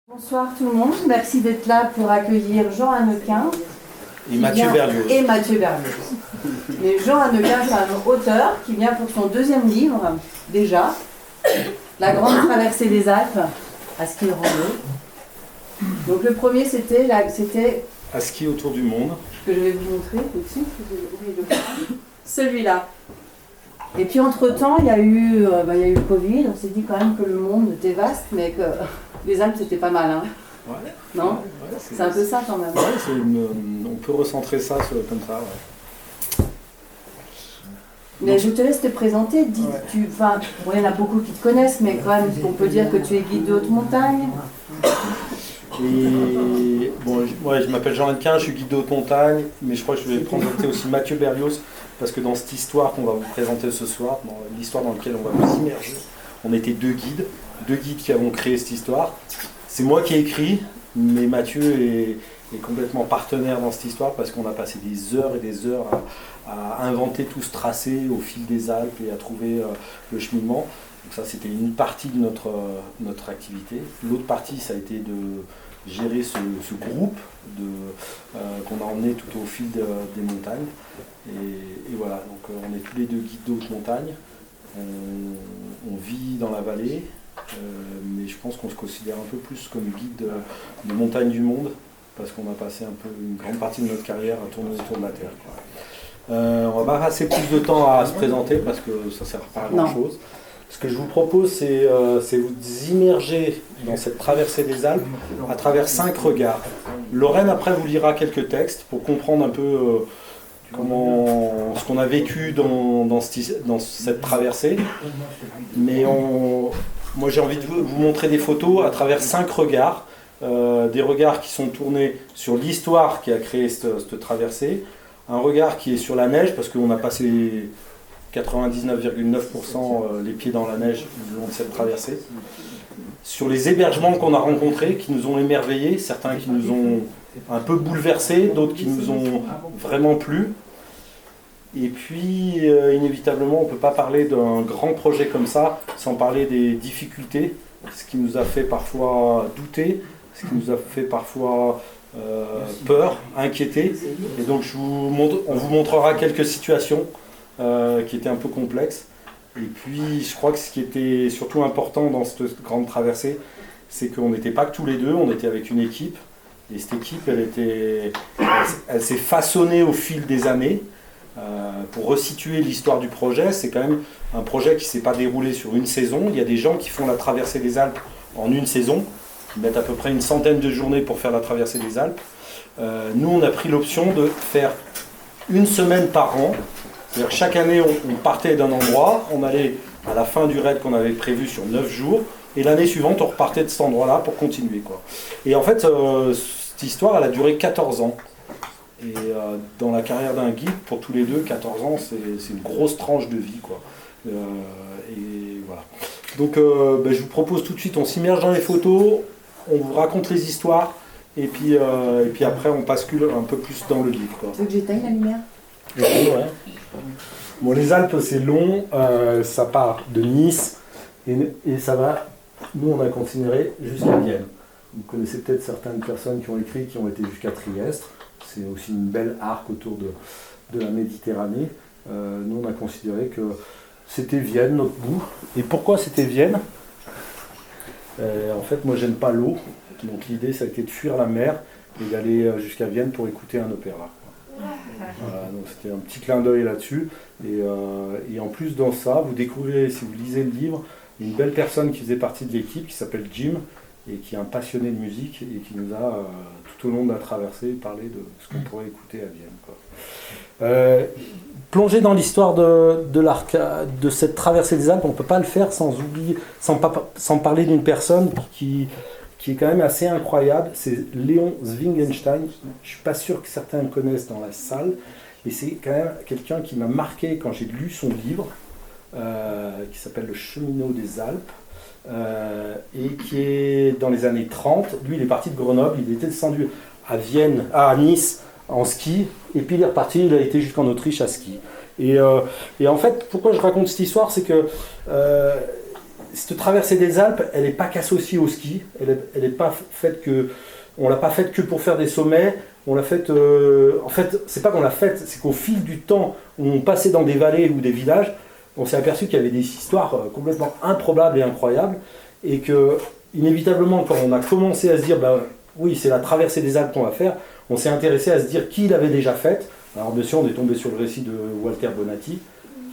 Bonsoir tout le monde, merci d'être là pour accueillir Jean Hannequin et Mathieu Berlioz. Mais Jean Hannequin, c'est un auteur qui vient pour son deuxième livre, déjà, La Grande Traversée des Alpes, à ski rando. Donc le premier, c'était à ski autour du monde. Que je vais vous montrer tout de suite. Celui-là. Et puis entre-temps, il y a eu le Covid, on s'est dit quand même que le monde était vaste, mais que les Alpes, c'était pas mal, hein. Ouais. Non ouais, c'est un peu ça quand même. Ouais, on peut recentrer ça comme ça. Ouais. Mais donc, je te laisse te présenter. Ouais. Il y en a beaucoup qui te connaissent, mais quand même, on peut dire que tu es guide de haute montagne. Et bon, je m'appelle Jean Hannequin, je suis guide de haute montagne, mais je crois que je vais présenter aussi Mathieu Berlioz, parce que dans cette histoire qu'on va vous présenter ce soir, dans l'histoire dans laquelle on va vous immerger, on était deux guides qui avons créé cette histoire. C'est moi qui ai écrit, mais Mathieu est complètement partenaire dans cette histoire, parce qu'on a passé des heures et des heures à inventer tout ce tracé au fil des Alpes et à trouver le cheminement. Donc ça, c'était une partie de notre activité. L'autre partie, ça a été de gérer ce groupe qu'on a emmené tout au fil des montagnes. Et voilà, donc on est tous les deux guides de haute montagne. On vit dans la vallée, mais je pense qu'on se considère un peu plus comme guide de montagne du monde, parce qu'on a passé un peu une grande partie de notre carrière à tourner autour de la Terre. On va pas passer plus de temps à se présenter, parce que ça ne sert pas à grand-chose. Ce que je vous propose, c'est vous immerger dans cette traversée des Alpes à travers 5 regards. Lorraine, après, vous lira quelques textes pour comprendre un peu ce qu'on a vécu dans cette traversée. Mais moi, j'ai envie de vous montrer des photos à travers 5 regards. Des regards qui sont tournés sur l'histoire qui a créé cette traversée. Un regard qui est sur la neige, parce qu'on a passé 99,9% les pieds dans la neige le long de cette traversée. Sur les hébergements qu'on a rencontrés, qui nous ont émerveillés, certains qui nous ont un peu bouleversés, d'autres qui nous ont vraiment plu. Et puis, inévitablement, on ne peut pas parler d'un grand projet comme ça sans parler des difficultés, ce qui nous a fait parfois douter, ce qui nous a fait parfois peur, inquiéter. Et donc, on vous montrera quelques situations qui était un peu complexe. Et puis je crois que ce qui était surtout important dans cette grande traversée, c'est qu'on n'était pas que tous les deux, on était avec une équipe. Et cette équipe, elle s'est façonnée au fil des années. Pour resituer l'histoire du projet, c'est quand même un projet qui ne s'est pas déroulé sur une saison. Il y a des gens qui font la traversée des Alpes en une saison, qui mettent à peu près une centaine de journées pour faire la traversée des Alpes. Nous, on a pris l'option de faire une semaine par an. C'est-à-dire que chaque année, on partait d'un endroit, on allait à la fin du raid qu'on avait prévu sur 9 jours, et l'année suivante, on repartait de cet endroit-là pour continuer, quoi. Et en fait, cette histoire, elle a duré 14 ans. Et dans la carrière d'un guide, pour tous les deux, 14 ans, c'est une grosse tranche de vie, quoi. Et voilà. Donc, je vous propose tout de suite, on s'immerge dans les photos, on vous raconte les histoires, et puis après, on bascule un peu plus dans le livre, quoi. Tu veux que j'éteigne la lumière ? Ouais. Bon, les Alpes, c'est long, ça part de Nice et ça va, nous on a considéré jusqu'à Vienne. Vous connaissez peut-être certaines personnes qui ont écrit, qui ont été jusqu'à Trieste. C'est aussi une belle arc autour de la Méditerranée. Nous on a considéré que c'était Vienne, notre bout. Et pourquoi c'était Vienne ? En fait, moi j'aime pas l'eau, donc l'idée ça a été de fuir la mer et d'aller jusqu'à Vienne pour écouter un opéra. Voilà, donc c'était un petit clin d'œil là-dessus. Et en plus dans ça, vous découvrirez, si vous lisez le livre, une belle personne qui faisait partie de l'équipe, qui s'appelle Jim, et qui est un passionné de musique, et qui nous a, tout au long de la traversée, parlé de ce qu'on pourrait écouter à Vienne, quoi. Plonger dans l'histoire de cette traversée des Alpes, on ne peut pas le faire sans parler d'une personne qui est quand même assez incroyable, c'est Léon Zwingenstein. Je ne suis pas sûr que certains le connaissent dans la salle, et c'est quand même quelqu'un qui m'a marqué quand j'ai lu son livre, qui s'appelle Le Cheminot des Alpes, et qui est dans les années 30. Lui, il est parti de Grenoble, il était descendu à Nice en ski, et puis il est reparti, il a été jusqu'en Autriche à ski. Et en fait, pourquoi je raconte cette histoire, c'est que cette traversée des Alpes, elle n'est pas qu'associée au ski. Elle est pas faite que, on l'a pas faite que pour faire des sommets. On l'a faite. En fait, c'est pas qu'on l'a faite, c'est qu'au fil du temps, où on passait dans des vallées ou des villages, on s'est aperçu qu'il y avait des histoires complètement improbables et incroyables, et que inévitablement, quand on a commencé à se dire, bah oui, c'est la traversée des Alpes qu'on va faire, on s'est intéressé à se dire qui l'avait déjà faite. Alors bien sûr, on est tombé sur le récit de Walter Bonatti,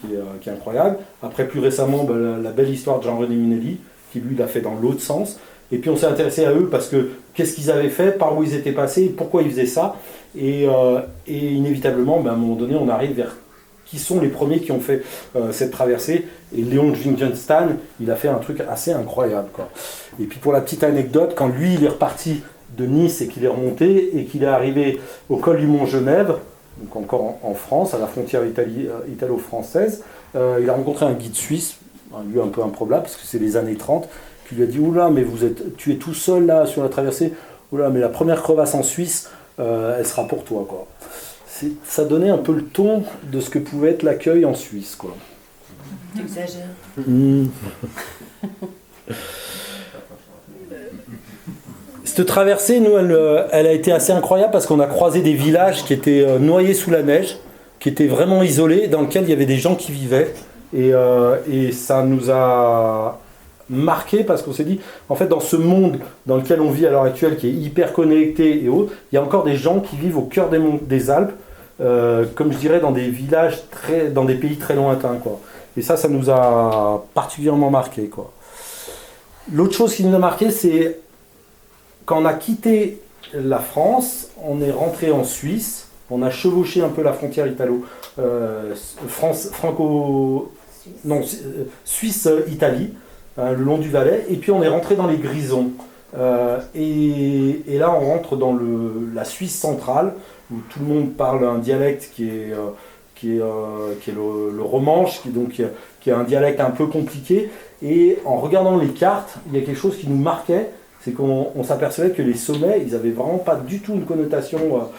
qui est incroyable. Après, plus récemment, la belle histoire de Jean-René Minelli, qui lui l'a fait dans l'autre sens. Et puis on s'est intéressé à eux parce que qu'est-ce qu'ils avaient fait, par où ils étaient passés, pourquoi ils faisaient ça. Et inévitablement, à un moment donné, on arrive vers qui sont les premiers qui ont fait cette traversée. Et Léon Wittgenstein, il a fait un truc assez incroyable, quoi. Et puis pour la petite anecdote, quand lui, il est reparti de Nice et qu'il est remonté et qu'il est arrivé au col du Mont-Genève, donc encore en France, à la frontière italo-française, il a rencontré un guide suisse, un lieu un peu improbable, parce que c'est les années 30, qui lui a dit « Oula, mais tu es tout seul là sur la traversée, oula, mais la première crevasse en Suisse, elle sera pour toi, quoi. » Ça donnait un peu le ton de ce que pouvait être l'accueil en Suisse, quoi. T'exagères. Cette traversée, nous, elle a été assez incroyable parce qu'on a croisé des villages qui étaient noyés sous la neige, qui étaient vraiment isolés, dans lesquels il y avait des gens qui vivaient. Et ça nous a marqué parce qu'on s'est dit, en fait, dans ce monde dans lequel on vit à l'heure actuelle, qui est hyper connecté et autres, il y a encore des gens qui vivent au cœur des Alpes, comme je dirais, dans des villages, dans des pays très lointains, quoi. Et ça nous a particulièrement marqué, quoi. L'autre chose qui nous a marqué, c'est quand on a quitté la France, on est rentré en Suisse, on a chevauché un peu la frontière Suisse-Italie, le long du Valais, et puis on est rentré dans les Grisons. Et là, on rentre dans la Suisse centrale, où tout le monde parle un dialecte qui est le romanche, qui est un dialecte un peu compliqué. Et en regardant les cartes, il y a quelque chose qui nous marquait, c'est qu'on s'apercevait que les sommets, ils n'avaient vraiment pas du tout une connotation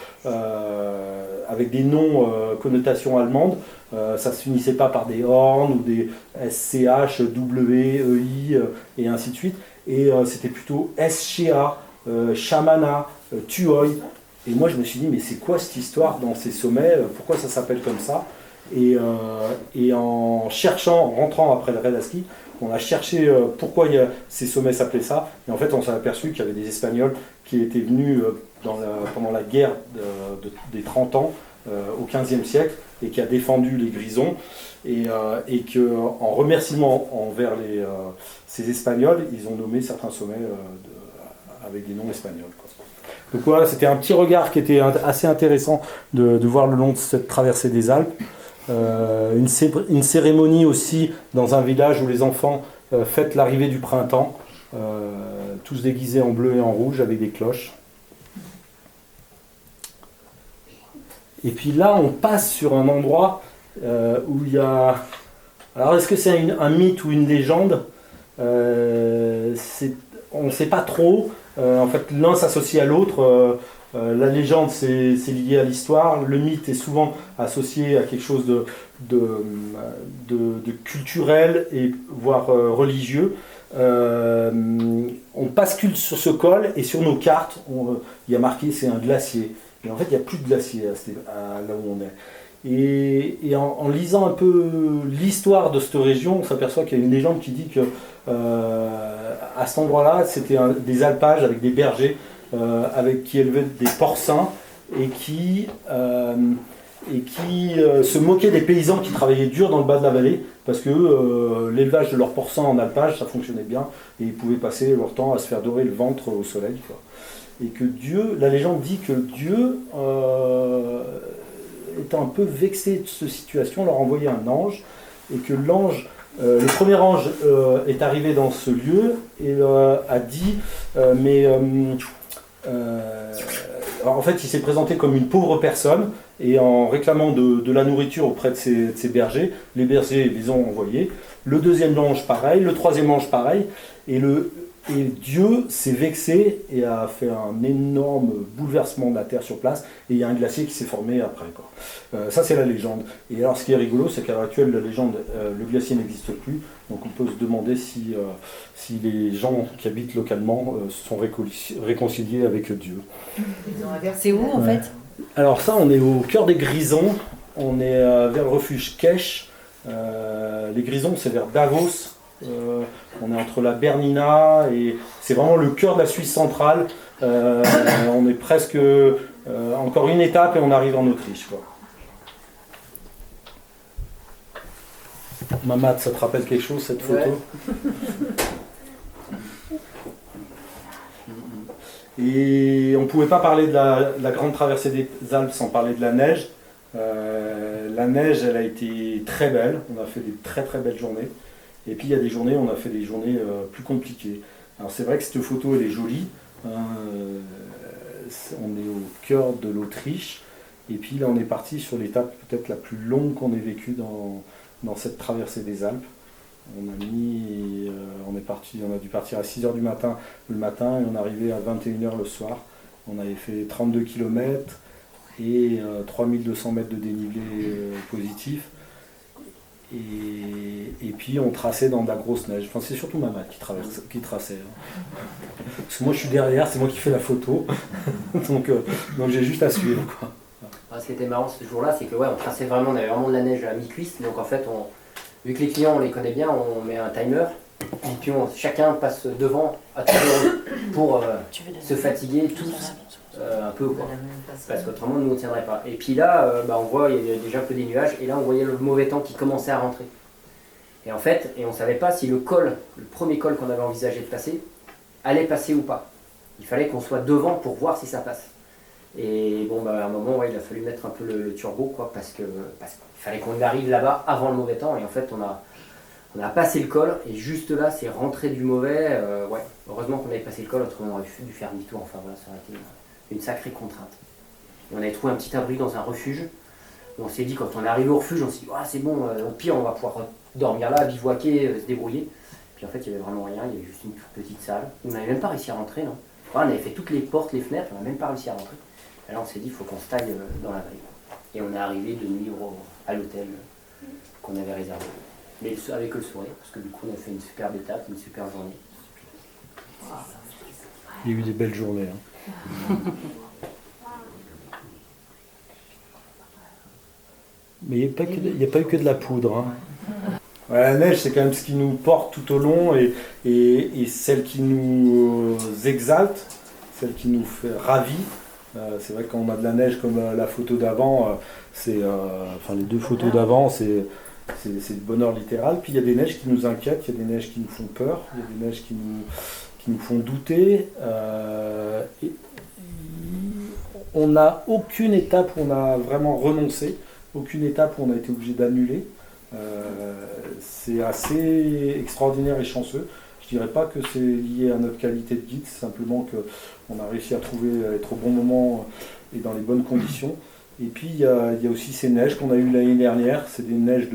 avec des noms, connotation allemande. Ça ne se finissait pas par des horns ou des SCH, W, EI, et ainsi de suite. Et c'était plutôt SCA, Shamana, Tuoy. Et moi, je me suis dit, mais c'est quoi cette histoire dans ces sommets? Pourquoi ça s'appelle comme ça? Et en cherchant, en rentrant après le raid à ski, on a cherché pourquoi ces sommets s'appelaient ça. Et en fait, on s'est aperçu qu'il y avait des Espagnols qui étaient venus pendant la guerre des 30 ans, au XVe siècle, et qui a défendu les Grisons. Et qu'en remerciement envers ces Espagnols, ils ont nommé certains sommets avec des noms espagnols, quoi. Donc voilà, c'était un petit regard qui était assez intéressant de voir le long de cette traversée des Alpes. Une cérémonie aussi dans un village où les enfants fêtent l'arrivée du printemps, tous déguisés en bleu et en rouge avec des cloches. Et puis là, on passe sur un endroit où il y a... Alors, est-ce que c'est un mythe ou une légende? On ne sait pas trop. En fait, l'un s'associe à l'autre. La légende, c'est lié à l'histoire. Le mythe est souvent associé à quelque chose de culturel et voire religieux. On bascule sur ce col et sur nos cartes, il y a marqué c'est un glacier. Et en fait, il n'y a plus de glacier là où on est. Et en lisant un peu l'histoire de cette région, on s'aperçoit qu'il y a une légende qui dit que à cet endroit-là, c'était des alpages avec des bergers qui élevaient des porcins et qui se moquaient des paysans qui travaillaient dur dans le bas de la vallée parce que l'élevage de leurs porcins en alpage, ça fonctionnait bien et ils pouvaient passer leur temps à se faire dorer le ventre au soleil, quoi. Et que Dieu, la légende dit que Dieu, étant un peu vexé de cette situation, leur a envoyé un ange et que l'ange, le premier ange est arrivé dans ce lieu et a dit alors en fait il s'est présenté comme une pauvre personne et en réclamant de la nourriture auprès de ses bergers, les bergers les ont envoyés, le deuxième ange pareil, le troisième ange pareil, et Dieu s'est vexé et a fait un énorme bouleversement de la terre sur place et il y a un glacier qui s'est formé après, quoi. Ça c'est la légende. Et alors ce qui est rigolo, c'est qu'à l'heure actuelle la légende, le glacier n'existe plus, donc peut se demander si les gens qui habitent localement sont réconciliés avec Dieu. C'est où en fait? Alors ça, on est au cœur des Grisons, on est vers le refuge Kesch. Les Grisons, c'est vers Davos. On est entre la Bernina et c'est vraiment le cœur de la Suisse centrale. On est presque encore une étape et on arrive en Autriche, quoi. Mamad, ça te rappelle quelque chose cette photo? Ouais. Et on ne pouvait pas parler de la grande traversée des Alpes sans parler de la neige. La neige, elle a été très belle. On a fait des très très belles journées. Et puis il y a des journées, on a fait des journées plus compliquées. Alors c'est vrai que cette photo, elle est jolie. On est au cœur de l'Autriche. Et puis là, on est parti sur l'étape peut-être la plus longue qu'on ait vécue dans cette traversée des Alpes. On a dû partir à 6h du matin le matin et on est arrivé à 21h le soir. On avait fait 32 km et 3200 mètres de dénivelé positif. Et puis on traçait dans de la grosse neige. Enfin, c'est surtout Mamad qui traçait. Parce que moi je suis derrière, c'est moi qui fais la photo. donc j'ai juste à suivre, quoi. Ce qui était marrant ce jour-là, c'est que on traçait vraiment, on avait vraiment de la neige à mi-cuisse. Donc en fait, vu que les clients on les connaît bien, on met un timer. Et puis chacun passe devant à tour de rôle pour se fatiguer tous un peu, quoi. Parce qu'autrement nous on ne tiendrait pas. Et puis là, on voit il y a déjà un peu des nuages et là on voyait le mauvais temps qui commençait à rentrer. Et en fait, on ne savait pas si le premier col qu'on avait envisagé de passer, allait passer ou pas. Il fallait qu'on soit devant pour voir si ça passe. Et bon, à un moment, il a fallu mettre un peu le turbo, quoi, parce qu'il fallait qu'on arrive là-bas avant le mauvais temps. Et en fait, on a passé le col, et juste là, c'est rentré du mauvais. Heureusement qu'on avait passé le col, autrement on aurait dû faire demi-tour. Enfin voilà, ça aurait été une sacrée contrainte. Et on avait trouvé un petit abri dans un refuge. Et on s'est dit, quand on est arrivé au refuge, on s'est dit, c'est bon, au pire, on va pouvoir dormir là, bivouaquer, se débrouiller. Puis en fait, il n'y avait vraiment rien, il y avait juste une toute petite salle. On n'avait même pas réussi à rentrer, non. On avait fait toutes les portes, les fenêtres, on n'a même pas réussi à rentrer. Et là, on s'est dit, il faut qu'on se taille dans la veille. Et on est arrivé de nuit à l'hôtel qu'on avait réservé. Mais avec le sourire, parce que du coup, on a fait une superbe étape, une super journée. Il y a eu des belles journées. Mais il n'y a pas eu que de la poudre. La neige, c'est quand même ce qui nous porte tout au long et celle qui nous exalte, celle qui nous fait ravir. C'est vrai que quand on a de la neige comme la photo d'avant, les deux photos d'avant, c'est le bonheur littéral. Puis il y a des neiges qui nous inquiètent, il y a des neiges qui nous font peur, il y a des neiges qui nous font douter. On n'a aucune étape où on a vraiment renoncé, aucune étape où on a été obligé d'annuler. C'est assez extraordinaire et chanceux. Je dirais pas que c'est lié à notre qualité de guide, c'est simplement qu'on a réussi à être au bon moment et dans les bonnes conditions. Et puis il y a aussi ces neiges qu'on a eues l'année dernière, c'est des neiges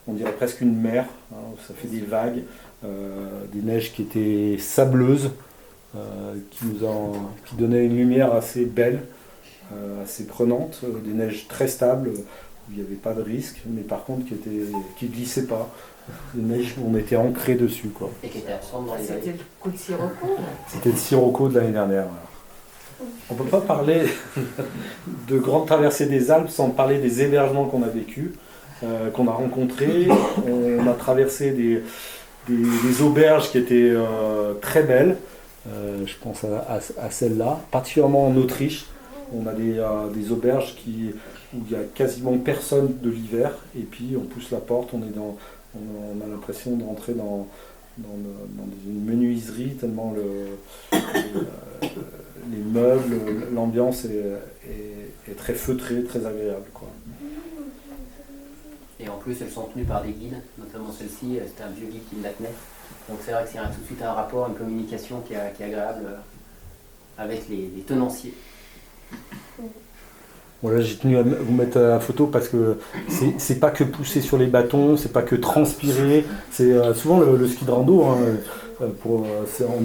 on dirait presque une mer, ça fait des vagues, des neiges qui étaient sableuses, qui donnaient une lumière assez belle, assez prenante, des neiges très stables, où il n'y avait pas de risque, mais par contre qui ne glissaient pas. Des neiges où on était ancré dessus, quoi. Et qui était absente dans les C'était le coup de Sirocco. C'était le Sirocco de l'année dernière. Voilà. On ne peut pas parler de grande traversée des Alpes sans parler des hébergements qu'on a vécus, qu'on a rencontrés. On a traversé des auberges qui étaient très belles. Je pense à celle-là, particulièrement en Autriche. On a des auberges où il n'y a quasiment personne de l'hiver. Et puis on pousse la porte, on a l'impression de rentrer dans une menuiserie, tellement les meubles, l'ambiance est très feutrée, très agréable, quoi. Et en plus, elles sont tenues par des guides, notamment celle-ci, c'était un vieux guide qui me la tenait. Donc c'est vrai que c'est tout de suite un rapport, une communication qui est agréable avec les tenanciers. Voilà, j'ai tenu à vous mettre la photo parce que c'est pas que pousser sur les bâtons, c'est pas que transpirer, c'est souvent le ski de rando, on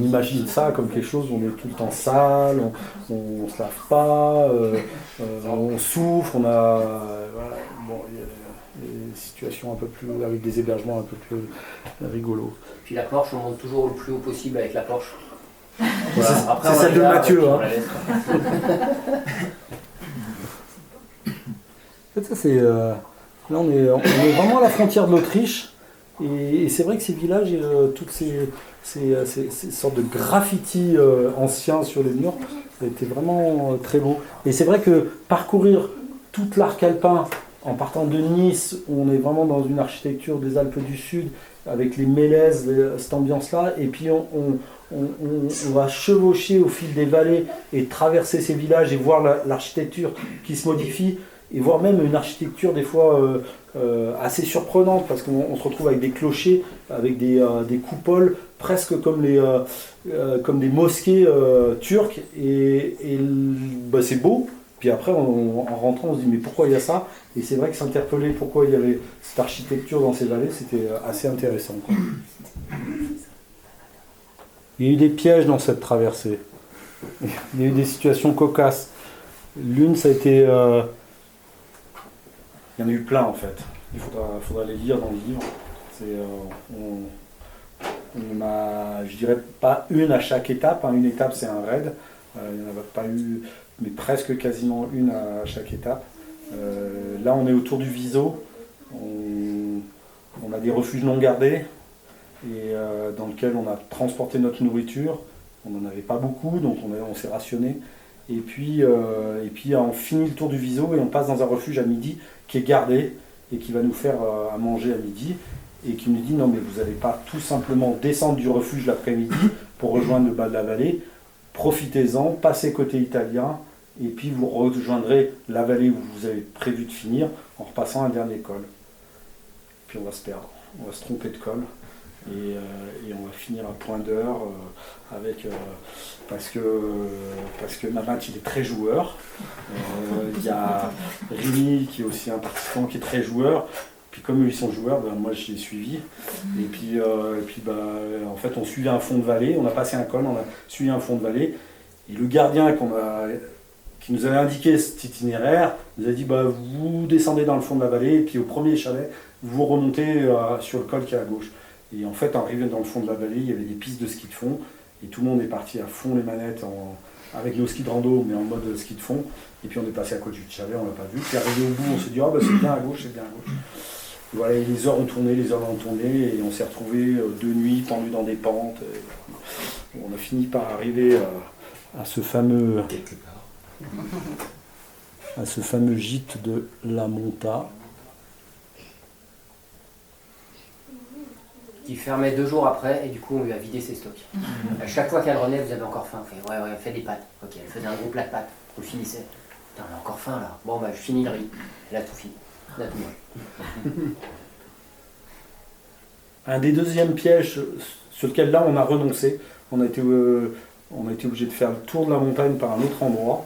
imagine ça comme quelque chose où on est tout le temps sale, on se lave pas, on souffre, des situations un peu plus, avec des hébergements un peu plus rigolos. Puis la Porsche, on monte toujours le plus haut possible avec la Porsche. C'est Après, c'est on celle la de garde, Mathieu. puis on Hein. la laisse. En fait, ça, là, on est vraiment à la frontière de l'Autriche. Et c'est vrai que ces villages, et, toutes ces sortes de graffitis anciens sur les murs, ça a été vraiment très beau. Et c'est vrai que parcourir toute l'arc alpin en partant de Nice, où on est vraiment dans une architecture des Alpes du Sud, avec les mélèzes, cette ambiance-là, et puis on va chevaucher au fil des vallées et traverser ces villages et voir l'architecture qui se modifie, et voir même une architecture des fois assez surprenante, parce qu'on se retrouve avec des clochers, avec des coupoles, presque comme des mosquées turques, et bah, c'est beau. Puis après, en rentrant, on se dit mais pourquoi il y a ça? Et c'est vrai que s'interpeller pourquoi il y avait cette architecture dans ces vallées, c'était assez intéressant, quoi. Il y a eu des pièges dans cette traversée. Il y a eu des situations cocasses. L'une, ça a été... il y en a eu plein, en fait. Il faudra les lire dans le livre. On a, je dirais pas une à chaque étape. Hein. Une étape, c'est un raid. Il n'y en a pas eu, mais presque quasiment une à chaque étape. Là, on est autour du Viso. On a des refuges non gardés, et dans lesquels on a transporté notre nourriture. On n'en avait pas beaucoup, donc on s'est rationné. Et puis on finit le tour du Viso et on passe dans un refuge à midi qui est gardé et qui va nous faire à manger à midi, et qui nous dit non mais vous n'allez pas tout simplement descendre du refuge l'après-midi pour rejoindre le bas de la vallée, profitez-en, passez côté italien, et puis vous rejoindrez la vallée où vous avez prévu de finir en repassant un dernier col. Puis on va se perdre, on va se tromper de col, et on va finir à point d'heure parce que Mamat il est très joueur. Il y a Rémi qui est aussi un participant qui est très joueur. Puis comme eux ils sont joueurs, ben moi je les ai suivis. Et puis en fait on suivait un fond de vallée, on a passé un col, on a suivi un fond de vallée. Et le gardien qui nous avait indiqué cet itinéraire nous a dit bah, vous descendez dans le fond de la vallée, et puis au premier chalet, vous remontez sur le col qui est à gauche. Et en fait, en arrivant dans le fond de la vallée, il y avait des pistes de ski de fond, et tout le monde est parti à fond les manettes avec nos skis de rando, mais en mode ski de fond. Et puis on est passé à côté du chalet, on l'a pas vu. Puis arrivé au bout, on s'est dit ah bah c'est bien à gauche, c'est bien à gauche. Et voilà, et les heures ont tourné, et on s'est retrouvés de nuit pendus dans des pentes. Et on a fini par arriver à ce fameux gîte de la Monta. Qui fermait 2 jours après, et du coup on lui a vidé ses stocks. À chaque fois qu'elle revenait, vous avez encore faim. On fait, ouais, fais des pâtes. Ok, elle faisait un gros plat de pâtes. On le finissait. Putain, on a encore faim là. Bon, bah je finis le riz. Elle a tout fini. Elle a tout mangé. Un des deuxièmes pièges sur lequel là on a renoncé, on a été obligé de faire le tour de la montagne par un autre endroit.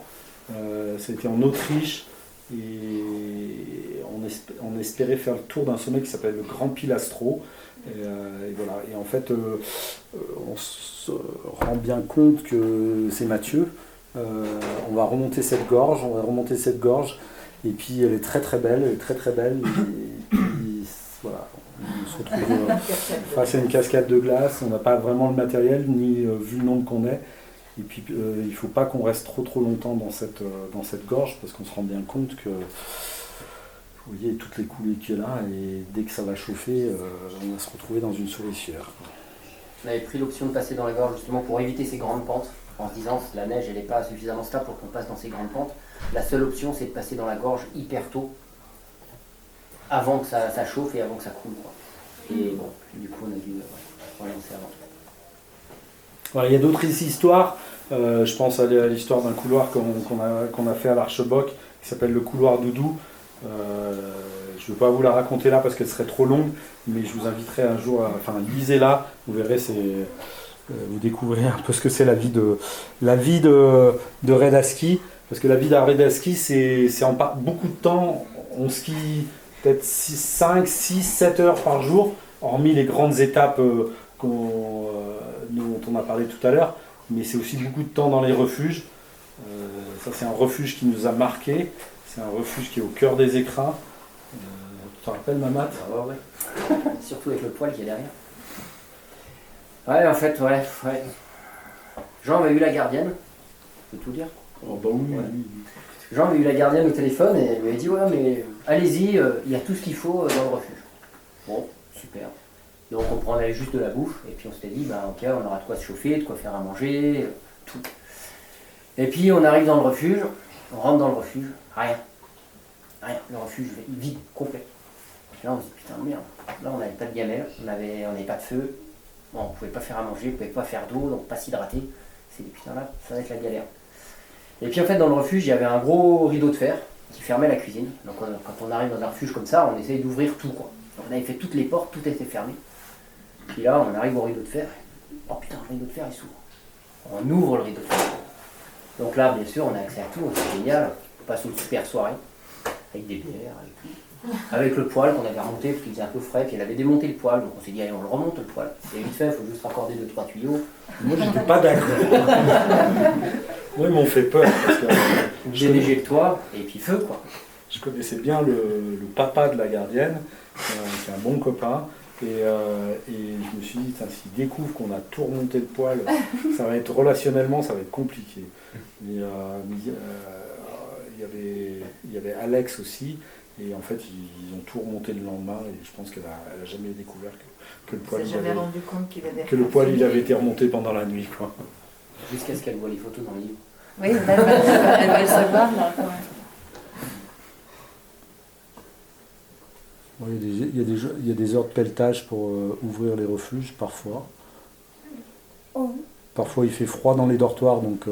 Ça a été en Autriche, et on espérait faire le tour d'un sommet qui s'appelle le Grand Pilastro. Et voilà. Et en fait, on se rend bien compte que c'est Mathieu. On va remonter cette gorge, et puis elle est très très belle, Et puis, voilà, on se retrouve face à une cascade de glace. On n'a pas vraiment le matériel, ni vu le nombre qu'on est. Et puis il ne faut pas qu'on reste trop longtemps dans cette gorge, parce qu'on se rend bien compte que vous voyez toutes les coulées qu'il y a là, et dès que ça va chauffer, on va se retrouver dans une souricière. On avait pris l'option de passer dans la gorge justement pour éviter ces grandes pentes, en se disant que la neige elle n'est pas suffisamment stable pour qu'on passe dans ces grandes pentes. La seule option c'est de passer dans la gorge hyper tôt, avant que ça chauffe et avant que ça coule, quoi. Et bon, du coup on a dû relancer avant. Voilà, il y a d'autres histoires. Je pense à l'histoire d'un couloir qu'on a fait à l'Archebock, qui s'appelle le couloir Doudou. Je ne vais pas vous la raconter là parce qu'elle serait trop longue, mais je vous inviterai un jour lisez-la, vous verrez, vous découvrez un peu ce que c'est la vie de raid à ski, parce que la vie d'un raid à ski, c'est en beaucoup de temps, on skie peut-être 5, 6, 7 heures par jour, hormis les grandes étapes dont on a parlé tout à l'heure, mais c'est aussi beaucoup de temps dans les refuges. Ça c'est un refuge qui nous a marqué. C'est un refuge qui est au cœur des écrins. te rappelles, Mamat? Ouais. Surtout avec le poil qui est derrière. Ouais, en fait, ouais. Jean avait eu la gardienne, je peux tout dire. Oh bah oui, Ouais. oui. Jean avait eu la gardienne au téléphone et elle lui a dit ouais mais allez-y, il y a tout ce qu'il faut dans le refuge. Bon, super. Donc on prenait juste de la bouffe et puis on s'était dit bah ok on aura de quoi se chauffer, de quoi faire à manger, tout. Et puis on arrive dans le refuge, on rentre dans le refuge, rien. Le refuge vide, complet. Et là on se dit putain merde, là on n'avait pas de gamelle, on n'avait pas de feu, bon, on pouvait pas faire à manger, on pouvait pas faire d'eau, donc pas s'hydrater. C'est dit putain là, ça va être la galère. Et puis en fait dans le refuge il y avait un gros rideau de fer qui fermait la cuisine. Donc quand on arrive dans un refuge comme ça, on essaye d'ouvrir tout quoi. Donc, on avait fait toutes les portes, tout était fermé. Puis là on arrive au rideau de fer. Oh putain le rideau de fer il s'ouvre. On ouvre le rideau de fer. Donc là bien sûr on a accès à tout, c'est génial. On passe une super soirée avec des bières, avec tout. Avec le poêle qu'on avait remonté parce qu'il faisait un peu frais, puis elle avait démonté le poêle, donc on s'est dit allez on le remonte le poêle. Et vite fait, il faut juste raccorder 2-3 tuyaux. Moi, j'étais pas d'accord. Moi, ils m'ont fait peur. Parce que Déneiger le toit, et puis feu quoi. je connaissais bien le papa de la gardienne, qui est un bon copain. Et je me suis dit, s'il découvre qu'on a tout remonté le poêle, ça va être relationnellement, ça va être compliqué. Il y avait Alex aussi, et en fait, ils ont tout remonté le lendemain, et je pense qu'elle a jamais découvert que le poêle, rendu compte qu'il avait que le poêle il avait été remonté pendant la nuit, quoi. Jusqu'à ce qu'elle voit les photos dans le livre. Oui, elle va le savoir là. Bon, il y a des heures de pelletage pour ouvrir les refuges, parfois. Parfois il fait froid dans les dortoirs, donc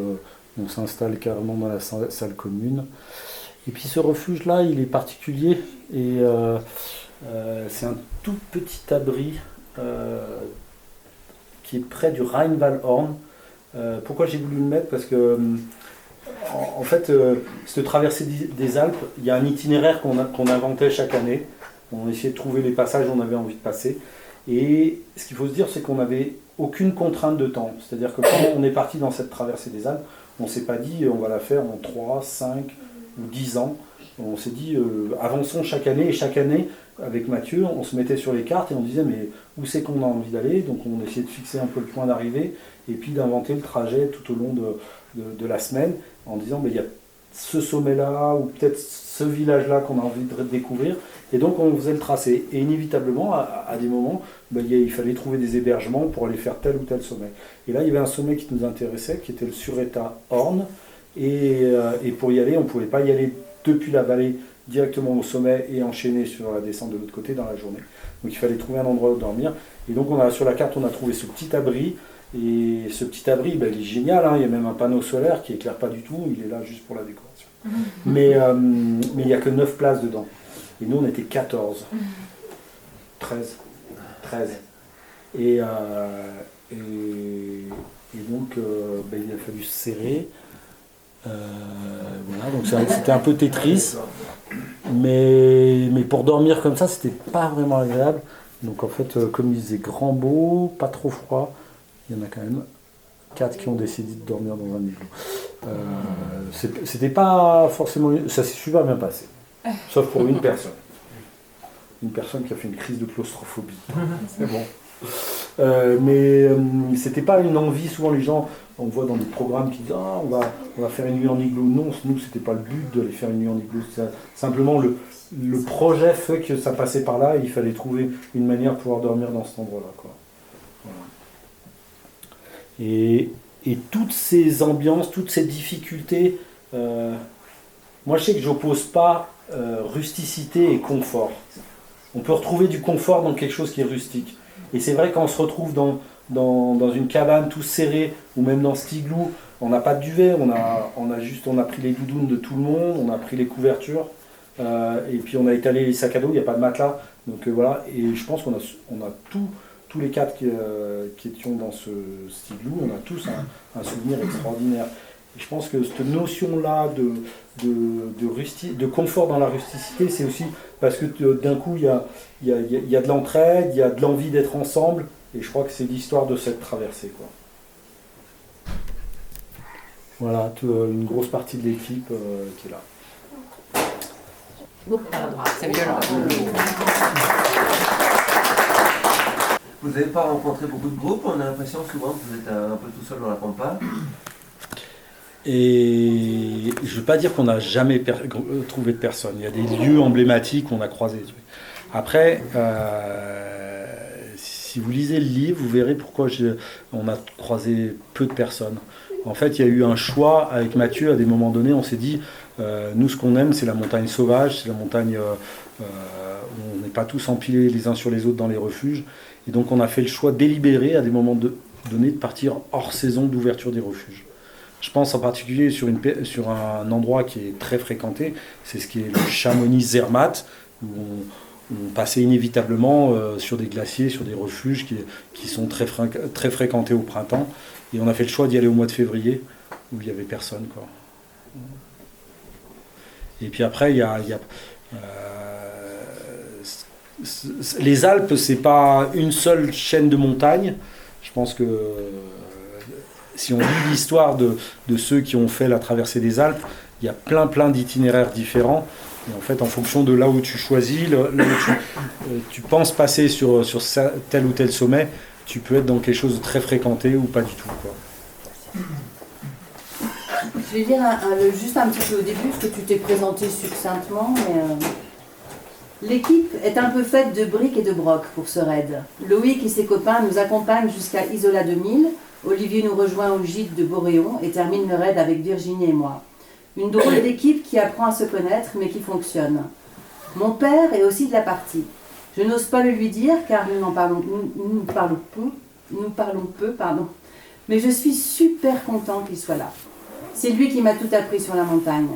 on s'installe carrément dans la salle commune. Et puis ce refuge-là, il est particulier, et c'est un tout petit abri qui est près du Rheinwaldhorn. Pourquoi j'ai voulu le mettre? Parce que en fait, cette traversée des Alpes, il y a un itinéraire qu'on inventait chaque année. On essayait de trouver les passages où on avait envie de passer. Et ce qu'il faut se dire, c'est qu'on n'avait aucune contrainte de temps. C'est-à-dire que quand on est parti dans cette traversée des Alpes, on ne s'est pas dit on va la faire en 3, 5 ou 10 ans. On s'est dit avançons chaque année. Et chaque année, avec Mathieu, on se mettait sur les cartes et on disait mais où c'est qu'on a envie d'aller? Donc on essayait de fixer un peu le point d'arrivée et puis d'inventer le trajet tout au long de la semaine en disant mais il y a ce sommet-là ou peut-être ce village-là qu'on a envie de découvrir. Et donc on faisait le tracé. Et inévitablement, à des moments, il fallait trouver des hébergements pour aller faire tel ou tel sommet. Et là, il y avait un sommet qui nous intéressait, qui était le Sureta Horn. Et pour y aller, on ne pouvait pas y aller depuis la vallée directement au sommet et enchaîner sur la descente de l'autre côté dans la journée. Donc il fallait trouver un endroit où dormir. Et donc sur la carte, on a trouvé ce petit abri. Et ce petit abri, il est génial, hein. Il y a même un panneau solaire qui éclaire pas du tout, il est là juste pour la décoration. Mais il n'y a que 9 places dedans. Et nous, on était 14. 13. Et donc, il a fallu se serrer. Voilà, donc c'était un peu Tetris. Mais pour dormir comme ça, c'était pas vraiment agréable. Donc en fait, comme il faisait grand beau, pas trop froid, il y en a quand même 4 qui ont décidé de dormir dans un igloo. C'était pas forcément... Ça s'est super bien passé. Sauf pour une personne. Une personne qui a fait une crise de claustrophobie. C'est bon. Mais c'était pas une envie. Souvent les gens, on voit dans des programmes qui disent ah, on va faire une nuit en igloo. Non, nous c'était pas le but d'aller faire une nuit en igloo. Simplement le projet fait que ça passait par là et il fallait trouver une manière de pouvoir dormir dans cet endroit-là, quoi. Voilà. Et toutes ces ambiances, toutes ces difficultés, moi je sais que j'oppose pas rusticité et confort. On peut retrouver du confort dans quelque chose qui est rustique. Et c'est vrai quand on se retrouve dans une cabane tout serré, ou même dans cet igloo, on n'a pas de duvet, on a pris les doudounes de tout le monde, on a pris les couvertures, et puis on a étalé les sacs à dos, il n'y a pas de matelas. Donc voilà, et je pense qu'on a tous les 4 qui étions dans cet igloo, on a tous un souvenir extraordinaire. Et je pense que cette notion-là de confort dans la rusticité, c'est aussi parce que d'un coup, il y a de l'entraide, il y a de l'envie d'être ensemble, et je crois que c'est l'histoire de cette traversée, quoi. Voilà, une grosse partie de l'équipe qui est là. C'est violent. Vous n'avez pas rencontré beaucoup de groupes, on a l'impression souvent que vous êtes un peu tout seul dans la pampa. Et je ne veux pas dire qu'on n'a jamais trouvé de personne. Il y a des lieux emblématiques qu'on a croisés. Après, si vous lisez le livre, vous verrez pourquoi on a croisé peu de personnes. En fait, il y a eu un choix avec Mathieu. À des moments donnés, on s'est dit, nous, ce qu'on aime, c'est la montagne sauvage, c'est la montagne où on n'est pas tous empilés les uns sur les autres dans les refuges. Et donc, on a fait le choix délibéré, à des moments donnés, de partir hors saison d'ouverture des refuges. Je pense en particulier sur un endroit qui est très fréquenté, c'est ce qui est le Chamonix-Zermatt, où on passait inévitablement sur des glaciers, sur des refuges qui sont très fréquentés au printemps. Et on a fait le choix d'y aller au mois de février, où il n'y avait personne, quoi. Et puis après, les Alpes, c'est pas une seule chaîne de montagnes. Je pense que si on lit l'histoire de ceux qui ont fait la traversée des Alpes, il y a plein d'itinéraires différents. Et en fait, en fonction de là où tu choisis, là où tu penses passer sur tel ou tel sommet, tu peux être dans quelque chose de très fréquenté ou pas du tout, quoi. Je vais dire juste un petit peu au début, parce que tu t'es présenté succinctement, mais l'équipe est un peu faite de briques et de broc pour ce raid. Loïc et ses copains nous accompagnent jusqu'à Isola 2000, Olivier nous rejoint au gîte de Boréon et termine le raid avec Virginie et moi. Une drôle d'équipe qui apprend à se connaître, mais qui fonctionne. Mon père est aussi de la partie. Je n'ose pas le lui dire, car nous parlons peu, mais je suis super content qu'il soit là. C'est lui qui m'a tout appris sur la montagne.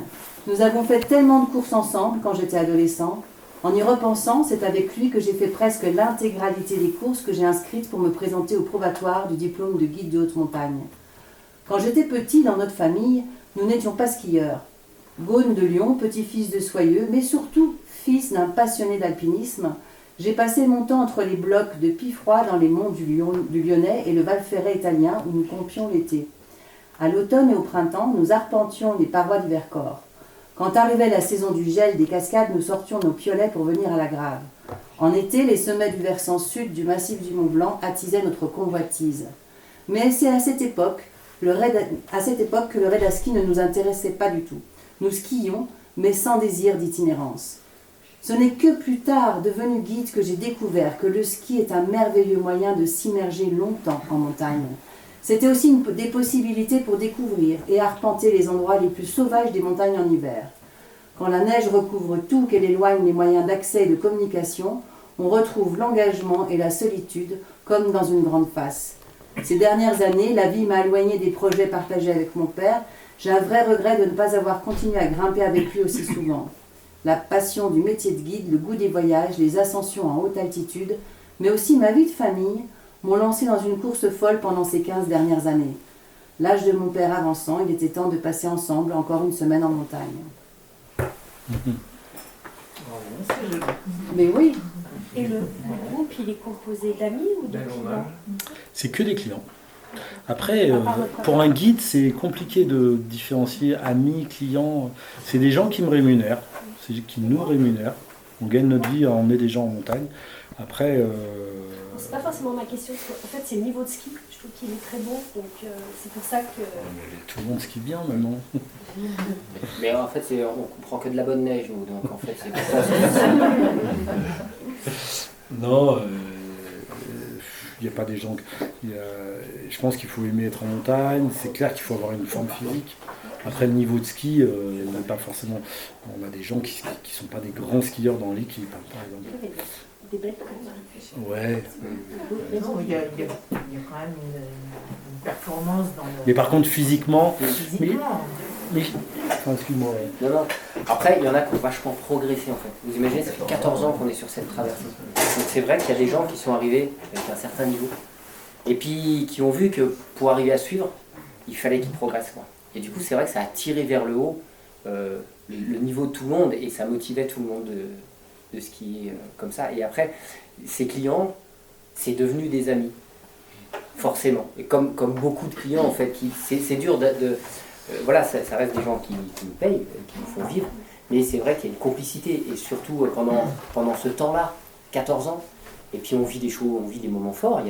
Nous avons fait tellement de courses ensemble quand j'étais adolescent. En y repensant, c'est avec lui que j'ai fait presque l'intégralité des courses que j'ai inscrites pour me présenter au probatoire du diplôme de guide de haute montagne. Quand j'étais petit, dans notre famille, nous n'étions pas skieurs. Gaune de Lyon, petit-fils de Soyeux, mais surtout fils d'un passionné d'alpinisme, j'ai passé mon temps entre les blocs de Piffroy dans les monts du Lyonnais et le Val Ferret italien où nous campions l'été. À l'automne et au printemps, nous arpentions les parois du Vercors. Quand arrivait la saison du gel des cascades, nous sortions nos piolets pour venir à la Grave. En été, les sommets du versant sud du massif du Mont Blanc attisaient notre convoitise. Mais c'est à cette époque que le raid à ski ne nous intéressait pas du tout. Nous skions, mais sans désir d'itinérance. Ce n'est que plus tard, devenu guide, que j'ai découvert que le ski est un merveilleux moyen de s'immerger longtemps en montagne. C'était aussi des possibilités pour découvrir et arpenter les endroits les plus sauvages des montagnes en hiver. Quand la neige recouvre tout, qu'elle éloigne les moyens d'accès et de communication, on retrouve l'engagement et la solitude comme dans une grande face. Ces dernières années, la vie m'a éloigné des projets partagés avec mon père. J'ai un vrai regret de ne pas avoir continué à grimper avec lui aussi souvent. La passion du métier de guide, le goût des voyages, les ascensions en haute altitude, mais aussi ma vie de famille, m'ont lancé dans une course folle pendant ces 15 dernières années. L'âge de mon père avançant, il était temps de passer ensemble encore une semaine en montagne. Mais oui. Et le groupe, il est composé d'amis ou de clients? C'est que des clients. Après, pour un guide, c'est compliqué de différencier amis, clients. C'est des gens qui me rémunèrent, qui nous rémunèrent. On gagne notre vie à emmener des gens en montagne. Après... C'est pas forcément ma question, parce qu'en fait c'est le niveau de ski, je trouve qu'il est très bon, donc c'est pour ça que... Tout le monde skie bien maintenant. Mais en fait, on comprend que de la bonne neige, nous, donc en fait c'est pour ça. Non, il n'y a pas des gens... je pense qu'il faut aimer être en montagne, c'est clair qu'il faut avoir une forme physique. Après le niveau de ski, on n'a pas forcément... On a des gens qui ne sont pas des grands skieurs dans l'équipe, par exemple. Des bêtes comme ça. Ouais. Non, il y a quand même une performance dans le... Mais par contre, physiquement... Physiquement. Enfin, excuse-moi. Non. Après, il y en a qui ont vachement progressé en fait. Vous imaginez, ça fait 14 ans qu'on est sur cette traversée. Donc c'est vrai qu'il y a des gens qui sont arrivés avec un certain niveau. Et puis qui ont vu que pour arriver à suivre, il fallait qu'ils progressent, quoi. Et du coup, c'est vrai que ça a tiré vers le haut le niveau de tout le monde et ça motivait tout le monde de skier comme ça. Et après, ces clients, c'est devenu des amis, forcément. Et comme beaucoup de clients, en fait, c'est dur voilà, ça reste des gens qui nous payent, qui nous font vivre, Mais c'est vrai qu'il y a une complicité, et surtout pendant ce temps-là, 14 ans, et puis on vit des choses, on vit des moments forts.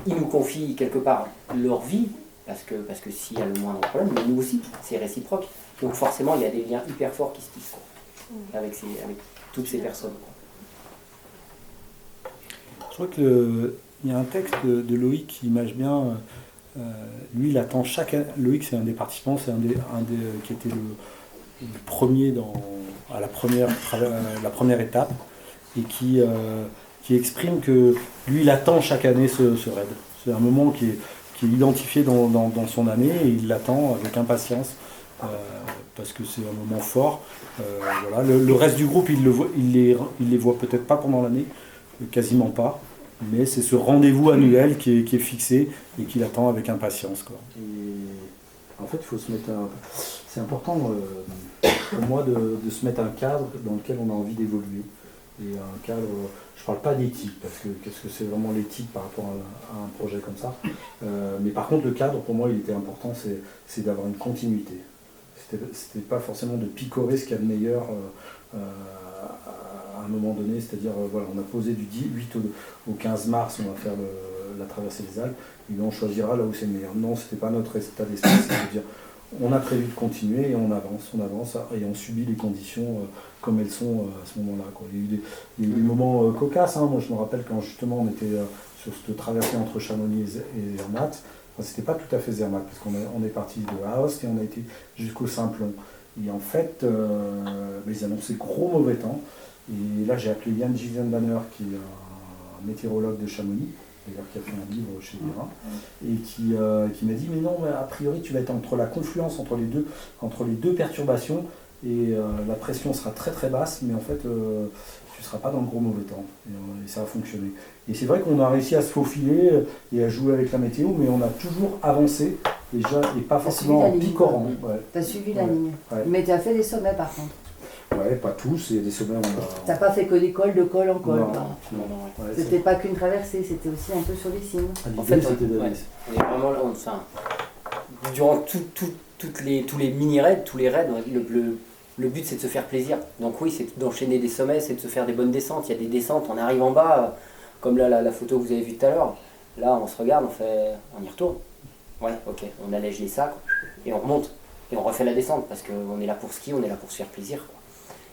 Ils nous confient quelque part leur vie, parce que s'il y a le moindre problème, mais nous aussi, c'est réciproque. Donc forcément, il y a des liens hyper forts qui se tissent avec toutes ces personnes. Je crois qu'il y a un texte de Loïc qui image bien. Lui, il attend chaque année. Loïc, c'est un des participants, c'est un des qui était le premier à la première étape, et qui exprime que lui, il attend chaque année ce raid. C'est un moment qui est identifié dans son année, et il l'attend avec impatience, parce que c'est un moment fort. Voilà. Le reste du groupe, il les voit peut-être pas pendant l'année, quasiment pas, mais c'est ce rendez-vous annuel qui est fixé et qu'il attend avec impatience, quoi. Et en fait, il faut se mettre c'est important pour moi de se mettre un cadre dans lequel on a envie d'évoluer. Et un cadre, je ne parle pas d'éthique, parce que qu'est-ce que c'est vraiment l'éthique par rapport à un projet comme ça. Mais par contre, le cadre, pour moi, il était important, c'est d'avoir une continuité. C'était pas forcément de picorer ce qu'il y a de meilleur à un moment donné, c'est-à-dire, voilà, on a posé du 8 au 15 mars, on va faire la traversée des Alpes, et on choisira là où c'est le meilleur. Non, c'était pas notre état d'esprit, c'est-à-dire, on a prévu de continuer et on avance et on subit les conditions comme elles sont à ce moment-là, quoi. Il y a eu des moments cocasses, hein. Moi je me rappelle quand justement on était sur cette traversée entre Chamonix et Zermatt. Enfin, c'était pas tout à fait Zermatt, parce qu'on est parti de Aoste et on a été jusqu'au Simplon. Et en fait, ils annonçaient gros mauvais temps. Et là j'ai appelé Yann Giesenbanner, qui est un météorologue de Chamonix, d'ailleurs qui a fait un livre chez Guérin, et qui m'a dit mais non, a priori tu vas être entre la confluence entre les deux perturbations, et la pression sera très très basse, mais en fait tu ne seras pas dans le gros mauvais temps, et ça a fonctionné. Et c'est vrai qu'on a réussi à se faufiler et à jouer avec la météo, mais on a toujours avancé déjà, et pas forcément en picorant. Ouais. Tu as suivi la ligne, ouais. Mais tu as fait des sommets par contre. Ouais, pas tous, il y a des sommets T'as pas fait que des cols de col en col. Non, quoi. non, ouais, C'était pas qu'une traversée, c'était aussi un peu sur les cimes. En fait, on est vraiment là, durant tous les mini-raids, tous les raids, le but c'est de se faire plaisir. Donc oui, c'est d'enchaîner des sommets, c'est de se faire des bonnes descentes. Il y a des descentes, on arrive en bas, comme là la photo que vous avez vue tout à l'heure. Là, on se regarde, on y retourne. Ouais, ok, on allège les sacs et on remonte. Et on refait la descente, parce qu'on est là pour skier, on est là pour se faire plaisir, quoi.